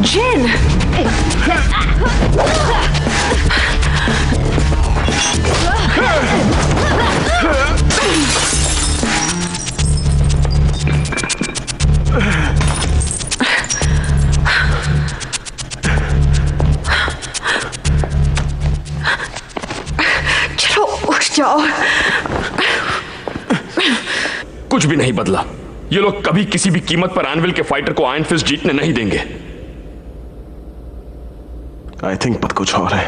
जिन! चलो उठ जाओ। कुछ भी नहीं बदला। ये लोग कभी किसी भी कीमत पर एनविल के फाइटर को आयरन फिस्ट जीतने नहीं देंगे। आई थिंक बात कुछ और है।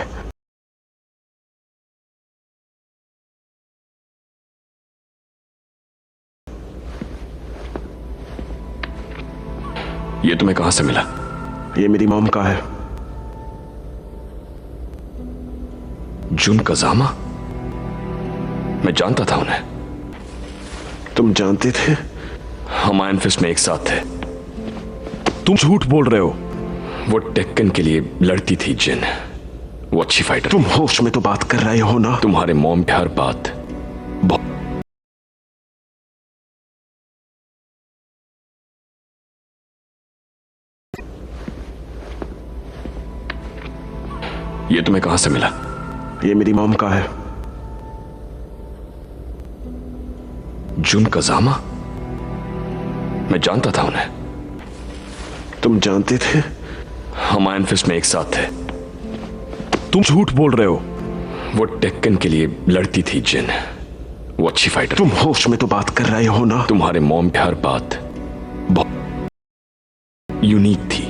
ये तुम्हें कहां से मिला? ये मेरी मॉम का है। जुन कजामा? मैं जानता था उन्हें। तुम जानते थे? हम आयरन फिस्ट में एक साथ थे। तुम झूठ बोल रहे हो। वो टेक्कन के लिए लड़ती थी जिन। वो अच्छी फाइटर। तुम होश में तो बात कर रहे हो ना? तुम्हारे मॉम की हर बात ये तुम्हें कहां से मिला? ये मेरी मॉम का है। जुन कजामा? मैं जानता था उन्हें। तुम जानते थे? हम आयरन फिस्ट में एक साथ थे। तुम झूठ बोल रहे हो। वो टेक्कन के लिए लड़ती थी जिन। वो अच्छी फाइटर। तुम होश में तो बात कर रहे हो ना? तुम्हारे मॉम की हर बात बहुत यूनिक थी।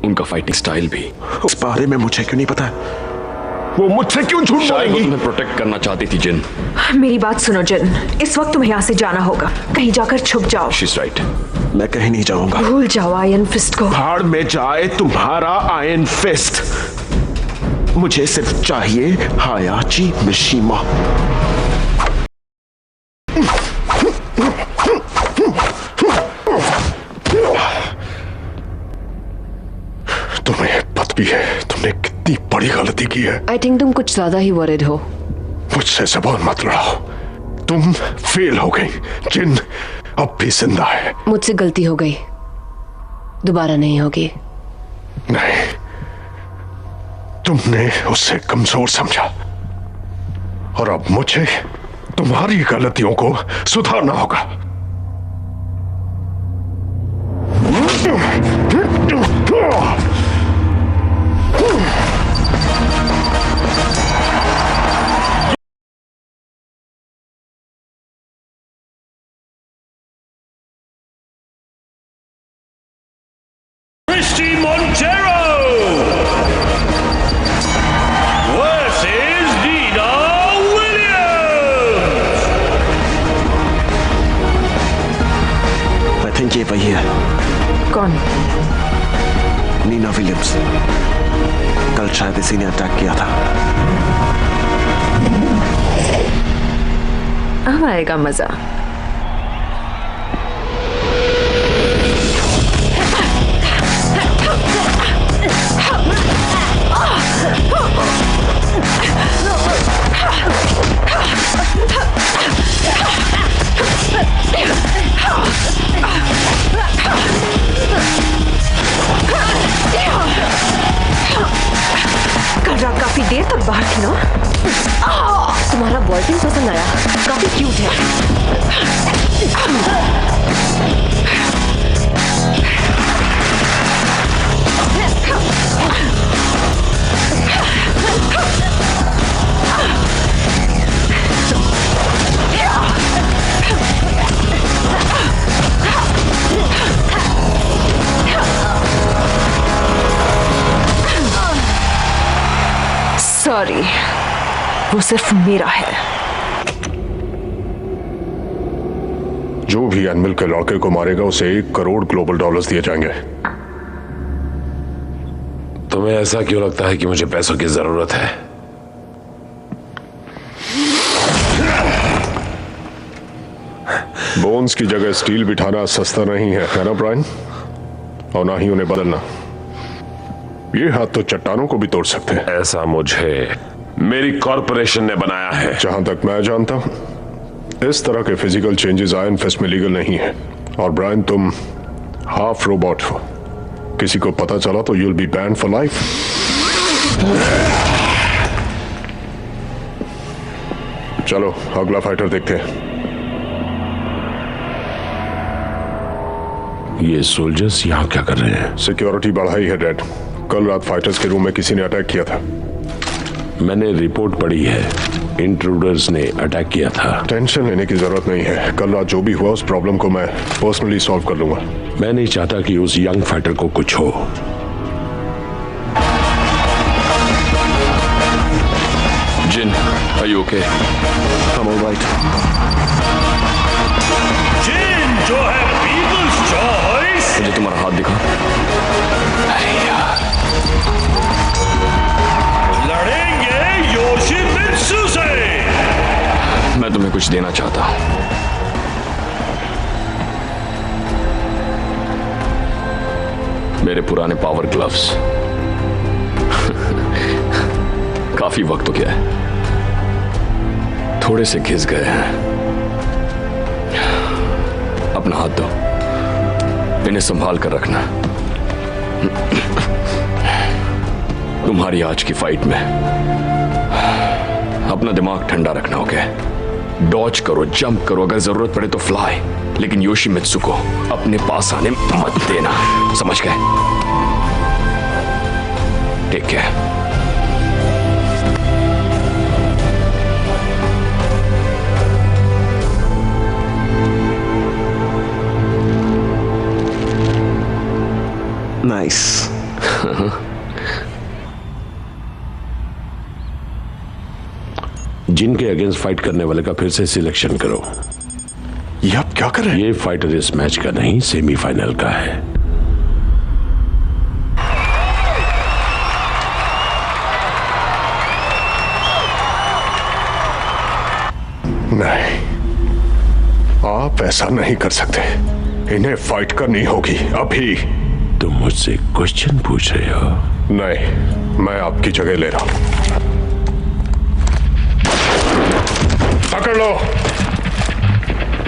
उनका फाइटिंग स्टाइल भी। उस बारे में मुझे क्यों नहीं पता? वो मुझसे क्यों झूठ शायद बोलेंगी? तुम्हें प्रोटेक्ट करना चाहती थी जिन। मेरी बात सुनो जिन, इस वक्त तुम्हें यहाँ से जाना होगा। कहीं जाकर छुप जाओ। She's right. मैं कहीं नहीं जाऊंगा। भूल जाओ आयरन फिस्ट को। भाड़ में जाए तुम्हारा आयरन फिस्ट। मुझे सिर्फ चाहिए हायाची मिशिमा। तुम्हें पता भी है तुमने कितनी बड़ी गलती की है। आई थिंक तुम कुछ ज्यादा ही वरिड हो। मुझसे ज़बान मत लड़ाओ। तुम फेल हो गई। जिन अब भी जिंदा है। मुझसे गलती हो गई, दोबारा नहीं होगी। नहीं, तुमने उसे कमजोर समझा और अब मुझे तुम्हारी गलतियों को सुधारना होगा। Christy Montero versus Nina Williams. I think ये वही है। कौन? नीना विलियम्स। कल शायद इसी ने अटैक किया था। अब आएगा मजा। कल रात काफी देर तक बाहर थी ना? तुम्हारा बॉयफ्रेंड पसंद आया, काफी क्यूट है। सॉरी, वो सिर्फ मेरा है। जो भी एनिमल के लड़के को मारेगा उसे 1 करोड़ ग्लोबल डॉलर्स दिए जाएंगे। तुम्हें ऐसा क्यों लगता है कि मुझे पैसों की जरूरत है? बोन्स की जगह स्टील बिठाना सस्ता नहीं है ना ब्रायन? और ना ही उन्हें बदलना। ये हाथ तो चट्टानों को भी तोड़ सकते हैं। ऐसा मुझे मेरी कॉरपोरेशन ने बनाया है। जहां तक मैं जानता हूं, इस तरह के फिजिकल चेंजेस आयरन फिस्ट में लीगल नहीं है। और ब्रायन, तुम हाफ रोबोट हो। किसी को पता चला तो you'll be band for life. चलो अगला फाइटर देखते हैं। ये सोल्जर्स यहाँ क्या कर रहे हैं? सिक्योरिटी बढ़ाई है डैड। कल रात फाइटर्स के रूम में किसी ने अटैक किया था। मैंने रिपोर्ट पढ़ी है, इंट्रूडर्स ने अटैक किया था। टेंशन लेने की जरूरत नहीं है। कल रात जो भी हुआ उस प्रॉब्लम को मैं पर्सनली सॉल्व कर लूंगा। मैं नहीं चाहता कि उस यंग फाइटर को कुछ हो। जिन, are you okay? I'm all right. जिन जो है पीपल्स चॉइस। मुझे तुम्हारा हाथ दिखा। अरे यार, लड़ेंगे योशिमित्सु से। मैं तुम्हें कुछ देना चाहता हूं। मेरे पुराने पावर ग्लव्स। काफी वक्त हो गया है, थोड़े से घिस गए हैं। अपना हाथ दो, इन्हें संभाल कर रखना। तुम्हारी आज की फाइट में अपना दिमाग ठंडा रखना, ओके? डॉज करो, जंप करो, अगर जरूरत पड़े तो फ्लाई, लेकिन योशिमित्सु को अपने पास आने मत देना, समझ गए? Take care. नाइस। जिनके अगेंस्ट फाइट करने वाले का फिर से सिलेक्शन करो। ये आप क्या कर रहे हैं? ये फाइटर इस मैच का नहीं, सेमीफाइनल का है। नहीं, आप ऐसा नहीं कर सकते। इन्हें फाइट करनी होगी अभी। तुम मुझसे क्वेश्चन पूछ रहे हो? नहीं, मैं आपकी जगह ले रहा हूं। पकड़ लो।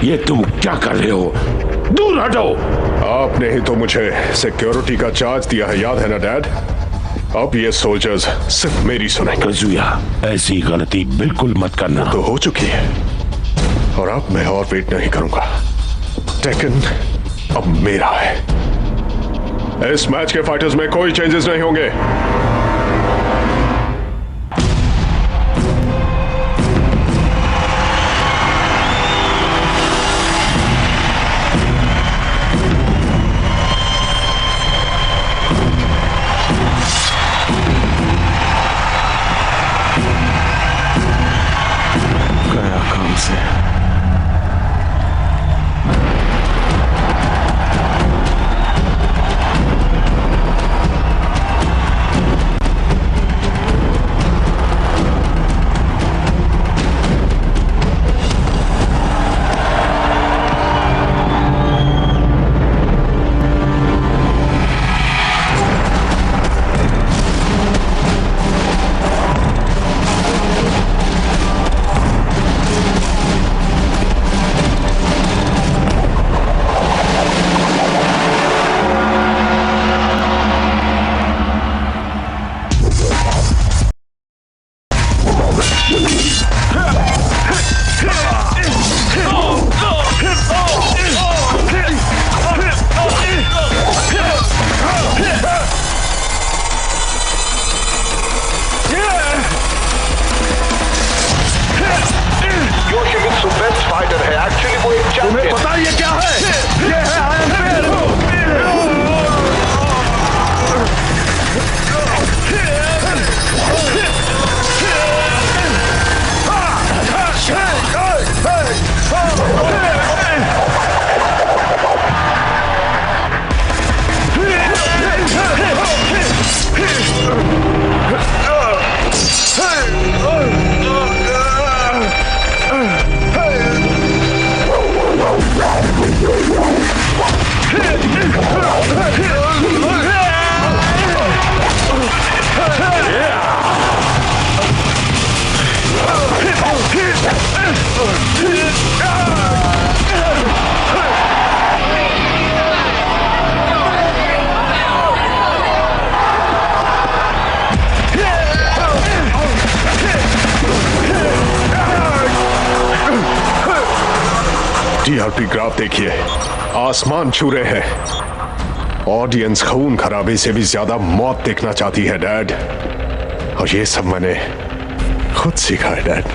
ये तुम क्या कर रहे हो? दूर हटो। आपने ही तो मुझे सिक्योरिटी का चार्ज दिया है, याद है ना डैड? अब ये सोल्जर्स सिर्फ मेरी सुनेंगे। कजुया, ऐसी गलती बिल्कुल मत करना। तो हो चुकी है और अब मैं और वेट नहीं करूंगा। टेकन अब मेरा है। इस मैच के फाइटर्स में कोई चेंजेस नहीं होंगे। गया काम से। टीआरपी ग्राफ देखिए, आसमान छू रहे हैं। ऑडियंस खून खराबे से भी ज्यादा मौत देखना चाहती है डैड, और ये सब मैंने खुद सीखा है डैड।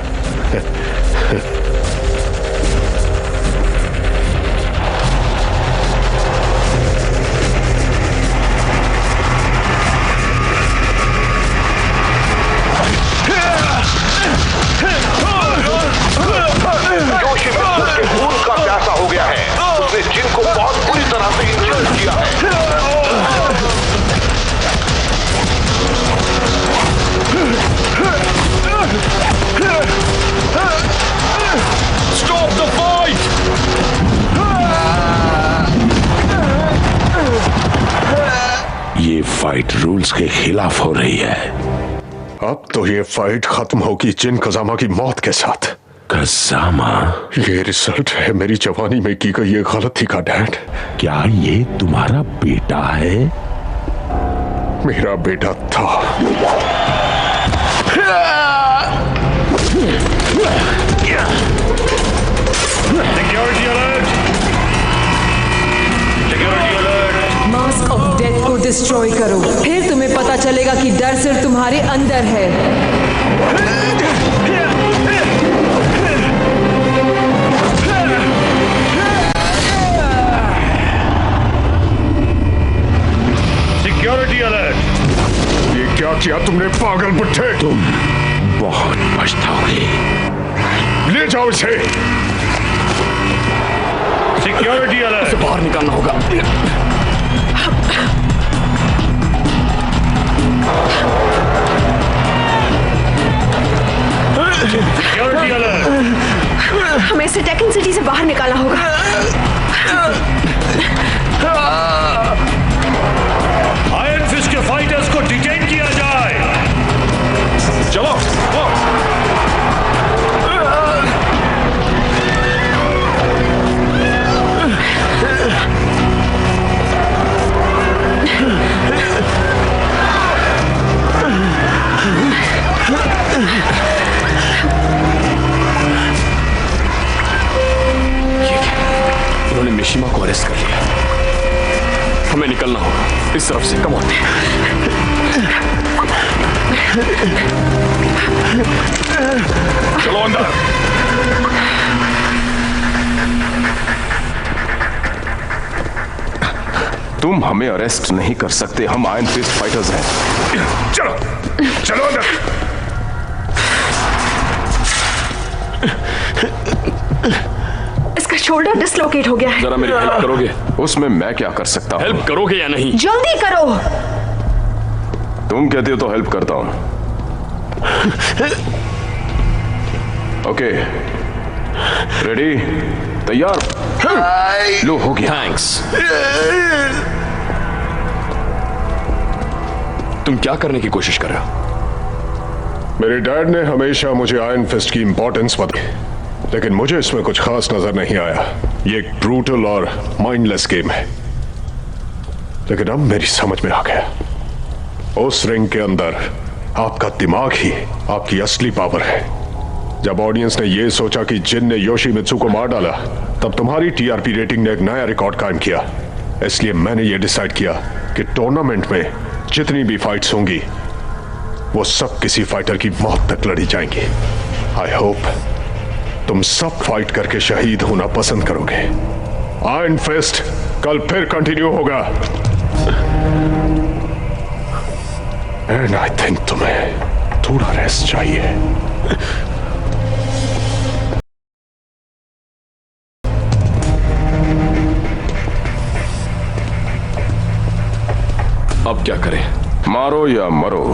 जोशी में उसके खून का प्यासा हो गया है। उसने जिन को बहुत बुरी तरह से इंजर्ड किया है। Stop the fight! ये फाइट रूल्स के खिलाफ हो रही है। अब तो ये फाइट खत्म होगी जिन कजामा की मौत के साथ। कजामा? ये रिजल्ट है मेरी जवानी में की गई ये गलती का डैड। क्या ये तुम्हारा बेटा है? मेरा बेटा था। Security alert! Security alert! Mask of death को डिस्ट्रॉय करो, फिर तुम्हें पता चलेगा कि डर सिर्फ तुम्हारे अंदर है। Security alert! ये क्या किया तुमने पागल बुड्ढे? तुम बहुत पछताओगे। ले जाओ इसे। Security alert! इसे बाहर निकालना होगा। Security alert! हमें इसे टेकन सिटी से बाहर निकालना होगा। आयरन फिस्ट के फाइटर्स को डिटेन किया जाए। चलो उन्होंने मिशिमा को अरेस्ट कर लिया। हमें निकलना होगा इस तरफ से। Come on. चलो अंदर। तुम हमें अरेस्ट नहीं कर सकते, हम आयरन फिस्ट फाइटर्स हैं। चलो चलो अंदर। इसका शोल्डर डिसलोकेट हो गया है। जरा मेरी हेल्प करोगे? उसमें मैं क्या कर सकता हूँ? हेल्प करोगे या नहीं? जल्दी करो। तुम कहते हो तो हेल्प करता हूँ। Okay, ready? तैयार? लो, हो गया। थैंक्स। तुम क्या करने की कोशिश कर रहे हो? मेरे डैड ने हमेशा मुझे आयरन फिस्ट की इंपॉर्टेंस बताई, लेकिन मुझे इसमें कुछ खास नजर नहीं आया। ये एक ब्रूटल और माइंडलेस गेम है, लेकिन अब मेरी समझ में आ गया। उस रिंग के अंदर आपका दिमाग ही आपकी असली पावर है। जब ऑडियंस ने यह सोचा कि जिन ने योशिमित्सु को मार डाला, तब तुम्हारी टीआरपी रेटिंग ने एक नया रिकॉर्ड कायम किया। इसलिए मैंने यह डिसाइड किया कि टूर्नामेंट में जितनी भी फाइट्स होंगी वो सब किसी फाइटर की मौत तक लड़ी जाएंगी। आई होप तुम सब फाइट करके शहीद होना पसंद करोगे। आयरन फिस्ट कल फिर कंटिन्यू होगा। एंड आई थिंक तुम्हें थोड़ा रेस्ट चाहिए। अब क्या करें? मारो या मरो।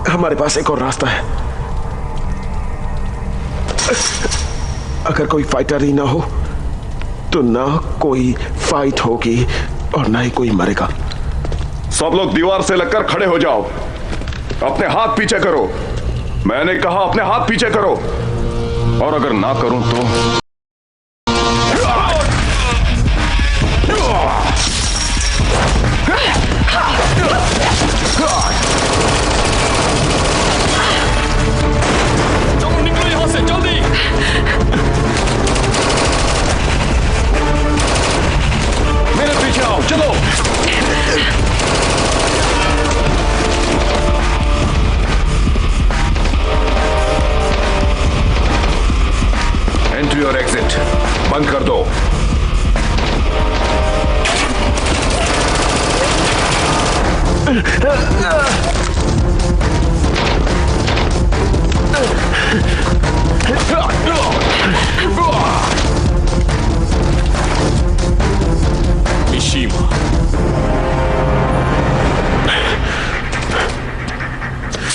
हमारे पास एक और रास्ता है। अगर कोई फाइटर ही ना हो तो ना कोई फाइट होगी और ना ही कोई मरेगा। सब लोग दीवार से लगकर खड़े हो जाओ। अपने हाथ पीछे करो। मैंने कहा अपने हाथ पीछे करो। और अगर ना करूं तो? चलो निकलो यहां से जल्दी। मिशीमा,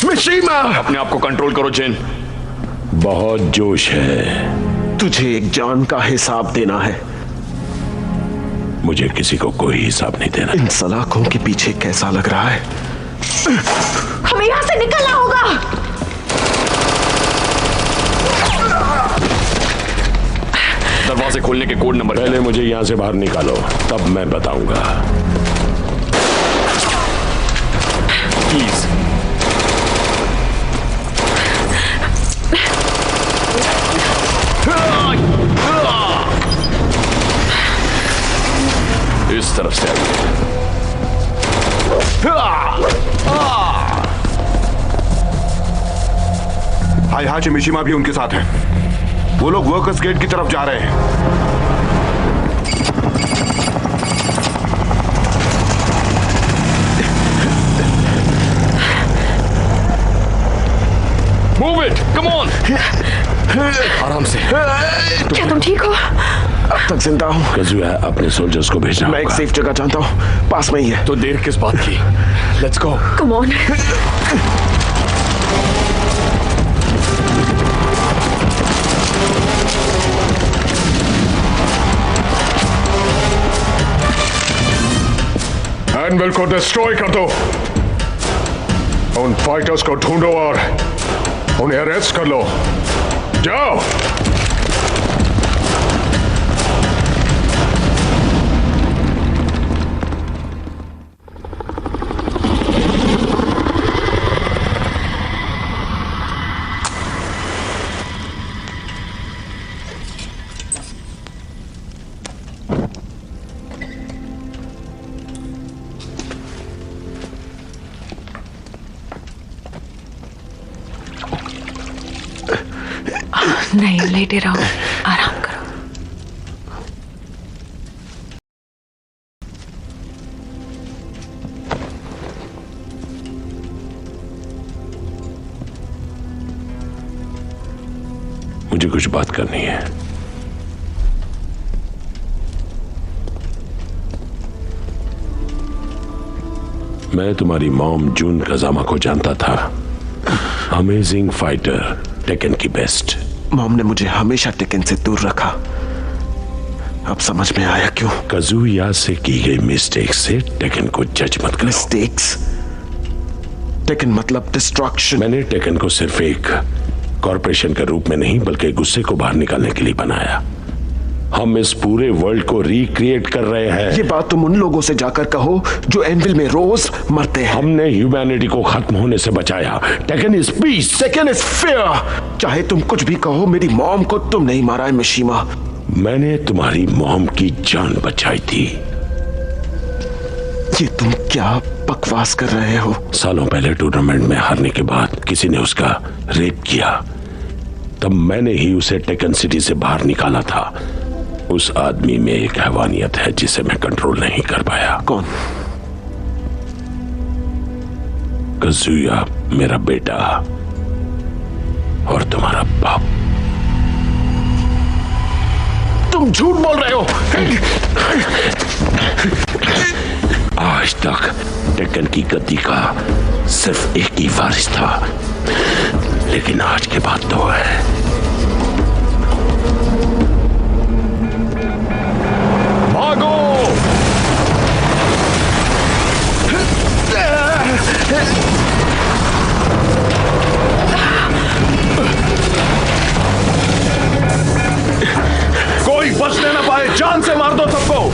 मिशीमा! अपने आप को कंट्रोल करो जिन। बहुत जोश है। तुझे एक जान का हिसाब देना है। मुझे किसी को कोई हिसाब नहीं देना। इन सलाखों के पीछे कैसा लग रहा है? हमें यहाँ से निकलना होगा। दरवाजे खोलने के कोड नंबर। पहले मुझे यहां से बाहर निकालो, तब मैं बताऊंगा। कीज। इस तरफ से आइए। हाईहाची मिशीमा भी उनके साथ है। वो लोग वर्कर्स गेट की तरफ जा रहे हैं। Move it! Come on! आराम से। क्या तुम ठीक हो? अब तक जिंदा हूँ। कज़ुया, अपने सोल्जर्स को भेजना मैं एक होगा। सेफ जगह जानता हूँ, पास में ही है। तो देर किस बात की? Let's go. Come on. Anvil को डिस्ट्रॉय कर दो। उन फाइटर्स को ढूंढो और उन्हें अरेस्ट कर लो। जाओ। नहीं, लेटे रहो, आराम करो। मुझे कुछ बात करनी है। मैं तुम्हारी मॉम जून कजामा को जानता था। अमेजिंग फाइटर, टेकन की बेस्ट। मॉम ने मुझे हमेशा टेकन से दूर रखा। अब समझ में आया क्यों। कज़ुया से की गई मिस्टेक से टेकन को जज मत करो। मिस्टेक्स? टेकन मतलब डिस्ट्रक्शन। मैंने टेकन को सिर्फ एक कॉर्पोरेशन के रूप में नहीं, बल्कि गुस्से को बाहर निकालने के लिए बनाया। हम इस पूरे वर्ल्ड को रिक्रिएट कर रहे हैं। ये बात तुम उन लोगों से जाकर कहो जो एनविल में रोज मरते हैं। हमने ह्यूमैनिटी को खत्म होने से बचाया। Taken is peace, taken is fair. चाहे तुम कुछ भी कहो, मेरी मॉम को तुम नहीं मारा है मिशीमा। मैंने तुम्हारी मॉम की जान बचाई थी। ये तुम क्या बकवास कर रहे हो? सालों पहले टूर्नामेंट में हारने के बाद किसी ने उसका रेप किया। तब मैंने ही उसे टेकन सिटी से बाहर निकाला था। उस आदमी में एक हैवानियत है जिसे मैं कंट्रोल नहीं कर पाया। कौन? कज़ुया मेरा बेटा और तुम्हारा बाप। तुम झूठ बोल रहे हो। आज तक टेकन की गद्दी का सिर्फ एक ही वारिस था, लेकिन आज के बाद दो है। भागो! कोई बचने ना पाए, जान से मार दो सबको।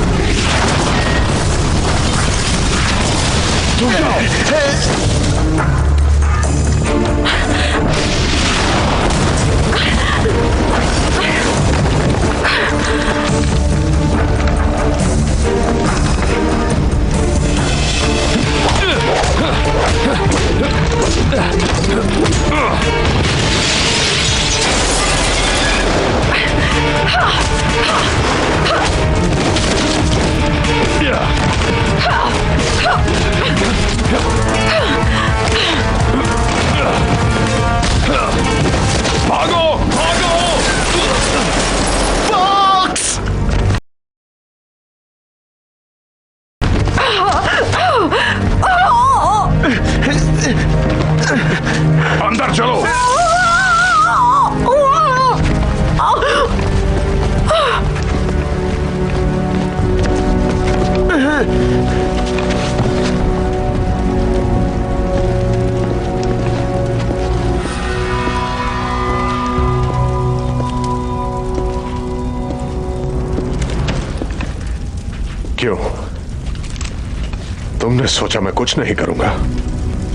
तुमने सोचा मैं कुछ नहीं करूंगा।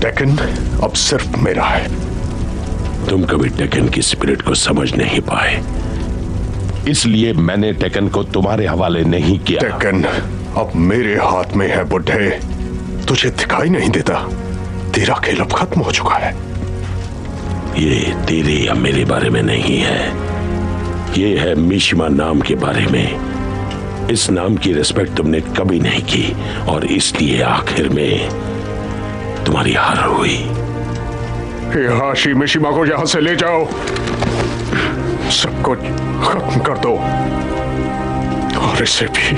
टेकन अब सिर्फ मेरा है। तुम कभी टेकन की स्पिरिट को समझ नहीं पाए, इसलिए मैंने टेकन को तुम्हारे हवाले नहीं किया। टेकन अब मेरे हाथ में है बुढ़े, तुझे दिखाई नहीं देता? तेरा खेल अब खत्म हो चुका है। ये तेरे या मेरे बारे में नहीं है, ये है मिशिमा नाम के बारे में। इस नाम की रिस्पेक्ट तुमने कभी नहीं की और इसलिए आखिर में तुम्हारी हार हुई। हाशी मिशिमा को यहां से ले जाओ, सब कुछ खत्म कर दो और इसे भी।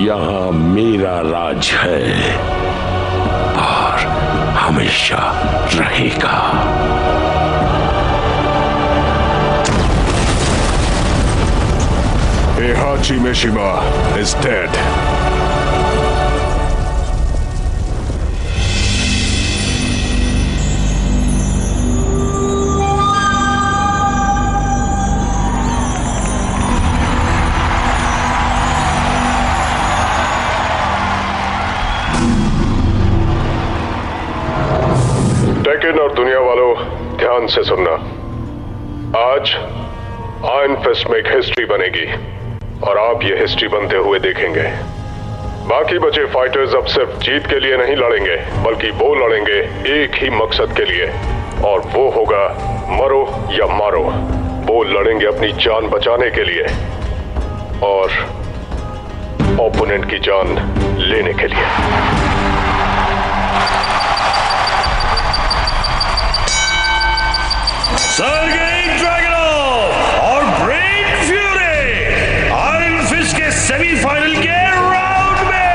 यहां मेरा राज है और हमेशा रहेगा। Heihachi Mishima is dead. Taken और दुनिया वालों, ध्यान से सुनना। आज आयरन फिस्ट में एक हिस्ट्री बनेगी और आप ये हिस्ट्री बनते हुए देखेंगे। बाकी बचे फाइटर्स अब सिर्फ जीत के लिए नहीं लड़ेंगे, बल्कि वो लड़ेंगे एक ही मकसद के लिए, और वो होगा मरो या मारो। वो लड़ेंगे अपनी जान बचाने के लिए और ओपोनेंट की जान लेने के लिए। सर्गेई ड्रैगनोव और ब्रेन फ्यूरी आयरन फिस्ट के सेमीफाइनल के राउंड में।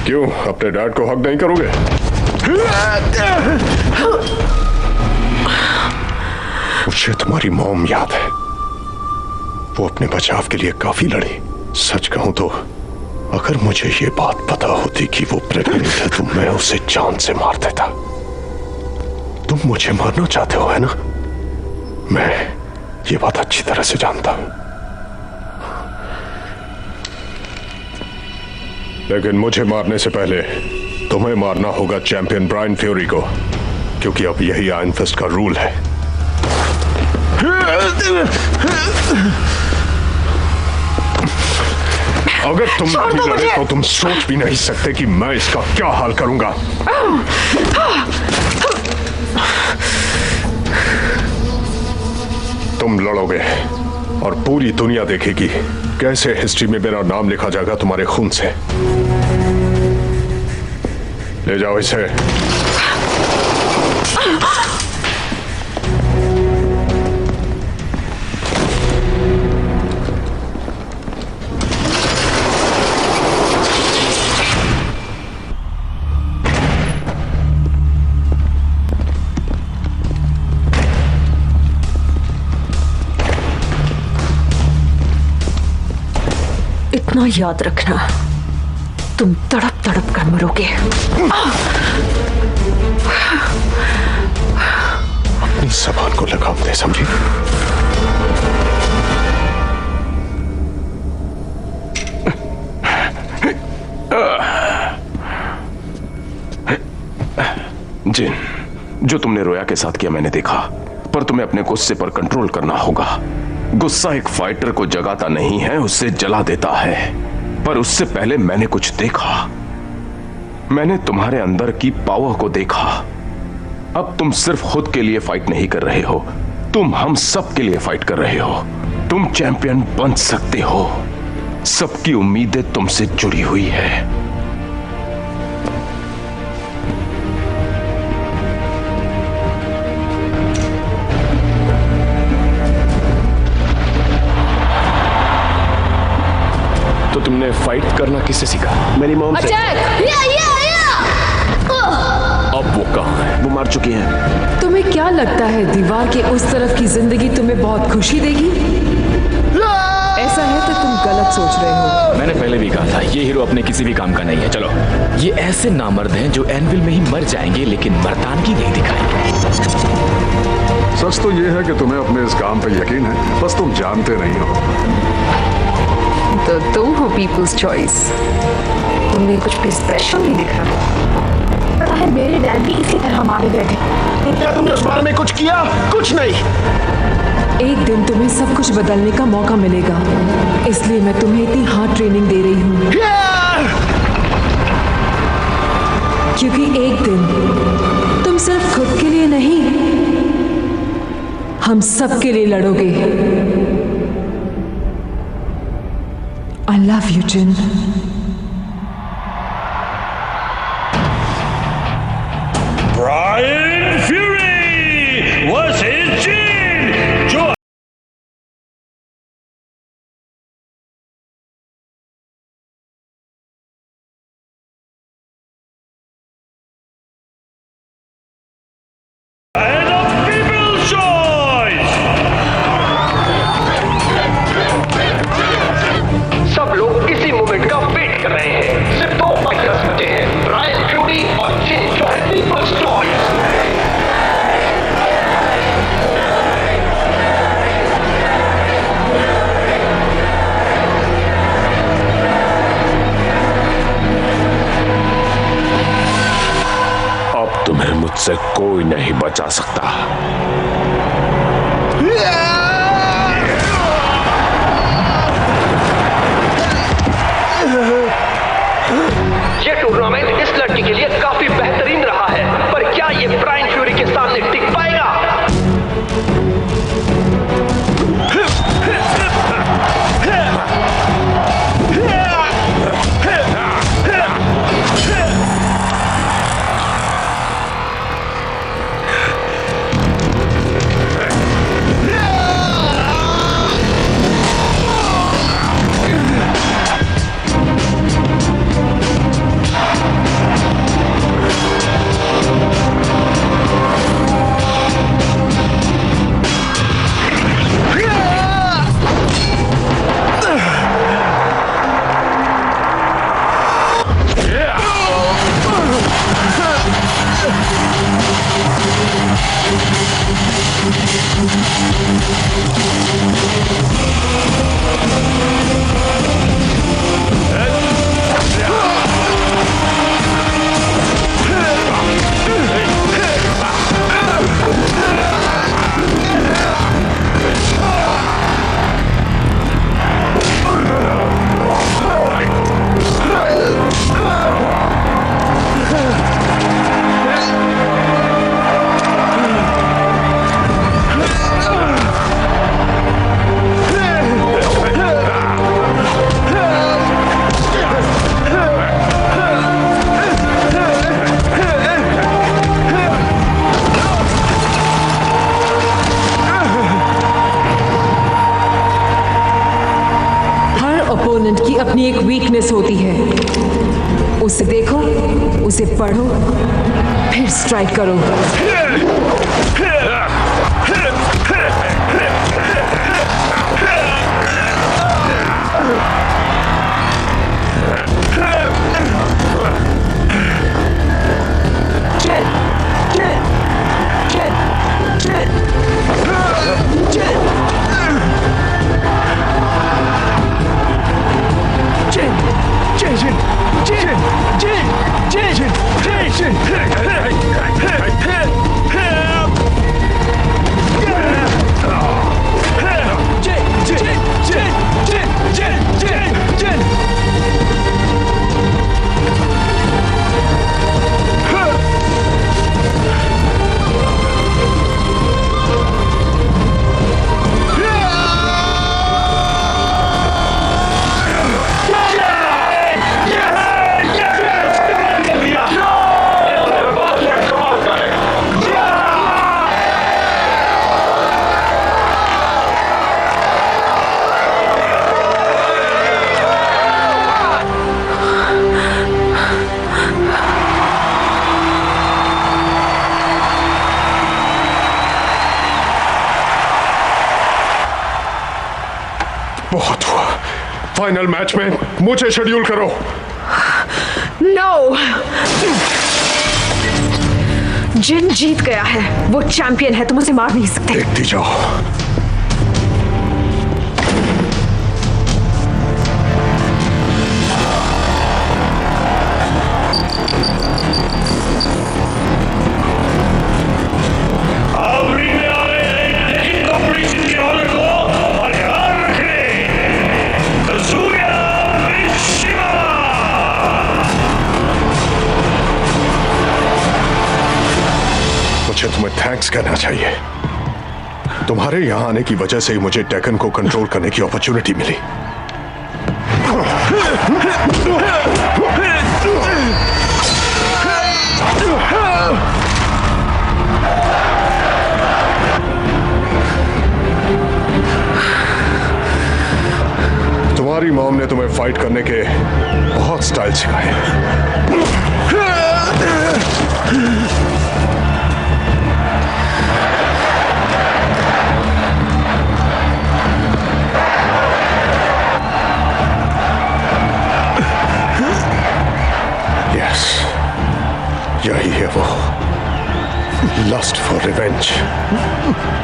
क्यों अपने डैड को हक नहीं करोगे? मुझे तुम्हारी मॉम याद है, वो अपने बचाव के लिए काफी लड़ी। सच कहूं तो अगर मुझे ये बात पता होती कि वो प्रेग्नेंट है तो मैं उसे जान से मार देता। तुम मुझे मारना चाहते हो, है ना? मैं ये बात अच्छी तरह से जानता हूं, लेकिन मुझे मारने से पहले तुम्हें मारना होगा चैंपियन ब्रायन फ्यूरी को, क्योंकि अब यही आयरन फिस्ट का रूल है। अगर तुम नहीं लड़े तो तुम सोच भी नहीं सकते कि मैं इसका क्या हाल करूंगा। तुम लड़ोगे और पूरी दुनिया देखेगी कैसे हिस्ट्री में मेरा नाम लिखा जाएगा तुम्हारे खून से। ले जाओ इसे। इतना याद रखना, तुम तड़प तड़प कर मरोगे। अपनी ज़बान को लगाम दे, समझी? जिन, जो तुमने रोया के साथ किया मैंने देखा, पर तुम्हें अपने गुस्से पर कंट्रोल करना होगा। गुस्सा एक फाइटर को जगाता नहीं है, उससे जला देता है। पर उससे पहले मैंने कुछ देखा। मैंने तुम्हारे अंदर की पावर को देखा। अब तुम सिर्फ खुद के लिए फाइट नहीं कर रहे हो, तुम हम सब के लिए फाइट कर रहे हो। तुम चैंपियन बन सकते हो। सबकी उम्मीदें तुमसे जुड़ी हुई है। तो तुमने फाइट करना किससे सीखा? मेरी मॉम से। अब वो कहाँ है? वो मर चुकी है। तुम्हें क्या लगता है दीवार के उस तरफ की जिंदगी तुम्हें बहुत खुशी देगी? ऐसा है तो तुम गलत सोच रहे हो। मैंने पहले भी कहा था, ये हीरो अपने किसी भी काम का नहीं है। चलो, ये ऐसे नामर्द हैं जो एनविल में ही मर जाएंगे लेकिन मर्दानगी नहीं दिखाएंगे। सच तो ये है कि तुम्हें अपने इस काम पे यकीन है, बस तुम जानते नहीं हो। तो तुम हो पीपल्स चॉइस। तुमने कुछ भी स्पेशल नहीं दिखा। पता है मेरे डैड भी इसी तरह मारे गए थे। क्या तुमने उस बारे में कुछ किया? कुछ नहीं। एक दिन तुम्हें सब कुछ बदलने का मौका मिलेगा, इसलिए मैं तुम्हें इतनी हार्ड ट्रेनिंग दे रही हूँ। क्योंकि एक दिन तुम सिर्फ खुद के लिए नहीं, हम सब के लिए लड़ोगे। I love you, Jin. Brian Fury versus Jin. जो and of people's choice. सब लोग इसी मोमेंट का वेट कर रहे हैं। सिर्फ दो फाइटर्स बचे हैं, ब्रायन फ्यूरी और जिन, जो है पीपल्स चॉइस। अब तुम्हें मुझसे कोई नहीं बचा सकता। ये टूर्नामेंट इस लड़की के लिए काफी बेहतरीन रहा है, पर क्या ये ब्रायन फ्यूरी के सामने टिक पाएगा? अपनी एक वीकनेस होती है, उसे देखो, उसे पढ़ो, फिर स्ट्राइक करो। बहुत हुआ। फाइनल मैच में मुझे शेड्यूल करो। नो, जिन जीत गया है, वो चैंपियन है, तुम उसे मार नहीं सकते। देखती जाओ। तुम्हें थैंक्स कहना चाहिए। तुम्हारे यहां आने की वजह से ही मुझे टेकन को कंट्रोल करने की अपॉर्चुनिटी मिली। तुम्हारी मॉम ने तुम्हें फाइट करने के बहुत स्टाइल सिखाए। यही है वो लस्ट फॉर रिवेंज,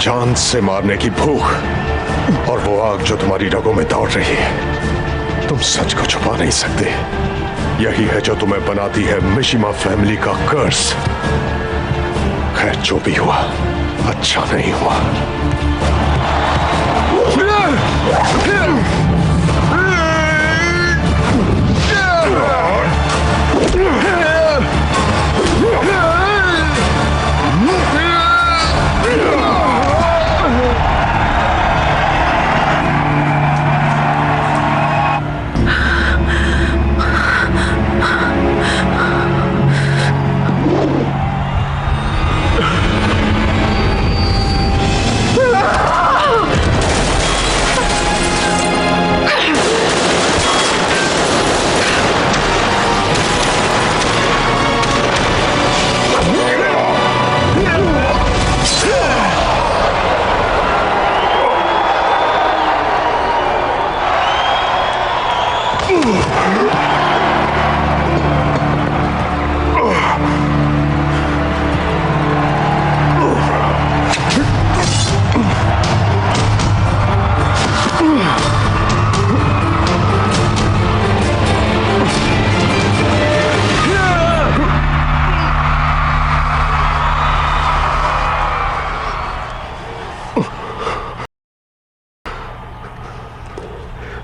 जान से मारने की भूख और वो आग जो तुम्हारी रगों में दौड़ रही है। तुम सच को छुपा नहीं सकते। यही है जो तुम्हें बनाती है मिशिमा फैमिली का कर्स। खैर जो भी हुआ, अच्छा नहीं हुआ।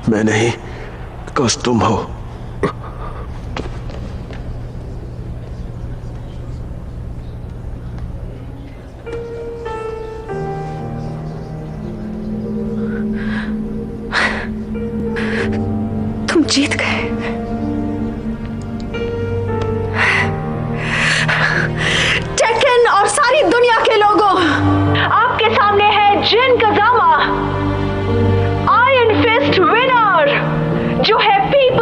मैं नहीं, कस तुम हो। तुम जीत गए। टेकन और सारी दुनिया के लोगों, आपके सामने है जिन कजामा, आयरन फिस्ट विनर, जो है पीपल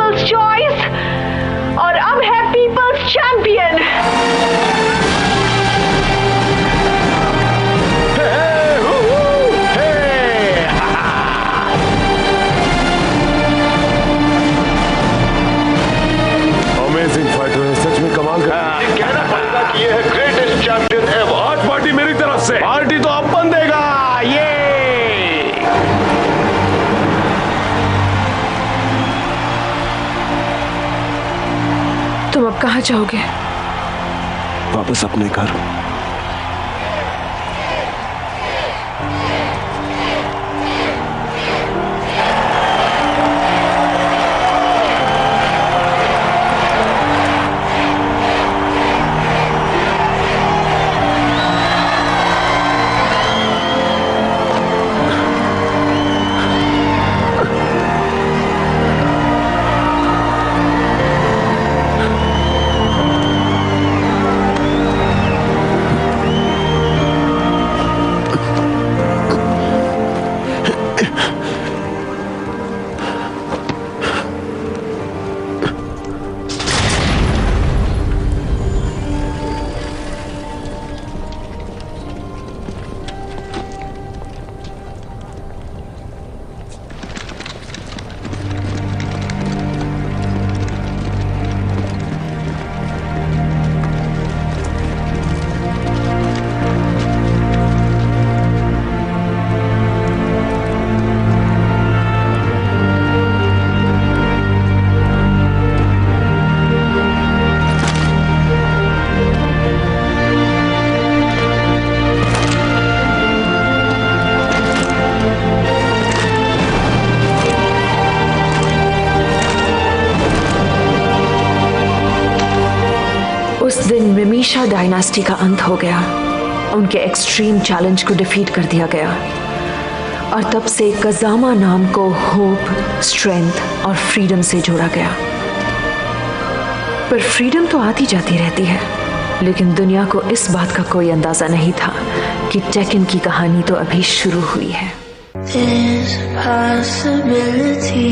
कहाँ जाओगे? वापस अपने घर। उस दिन मिमीशा डायनास्टी का अंत हो गया। उनके एक्सट्रीम चैलेंज को डिफीट कर दिया गया और तब से कज़ामा नाम को होप, स्ट्रेंथ और फ्रीडम से जोड़ा गया। पर फ्रीडम तो आती जाती रहती है, लेकिन दुनिया को इस बात का कोई अंदाजा नहीं था कि टेकन की कहानी तो अभी शुरू हुई है। There's a possibility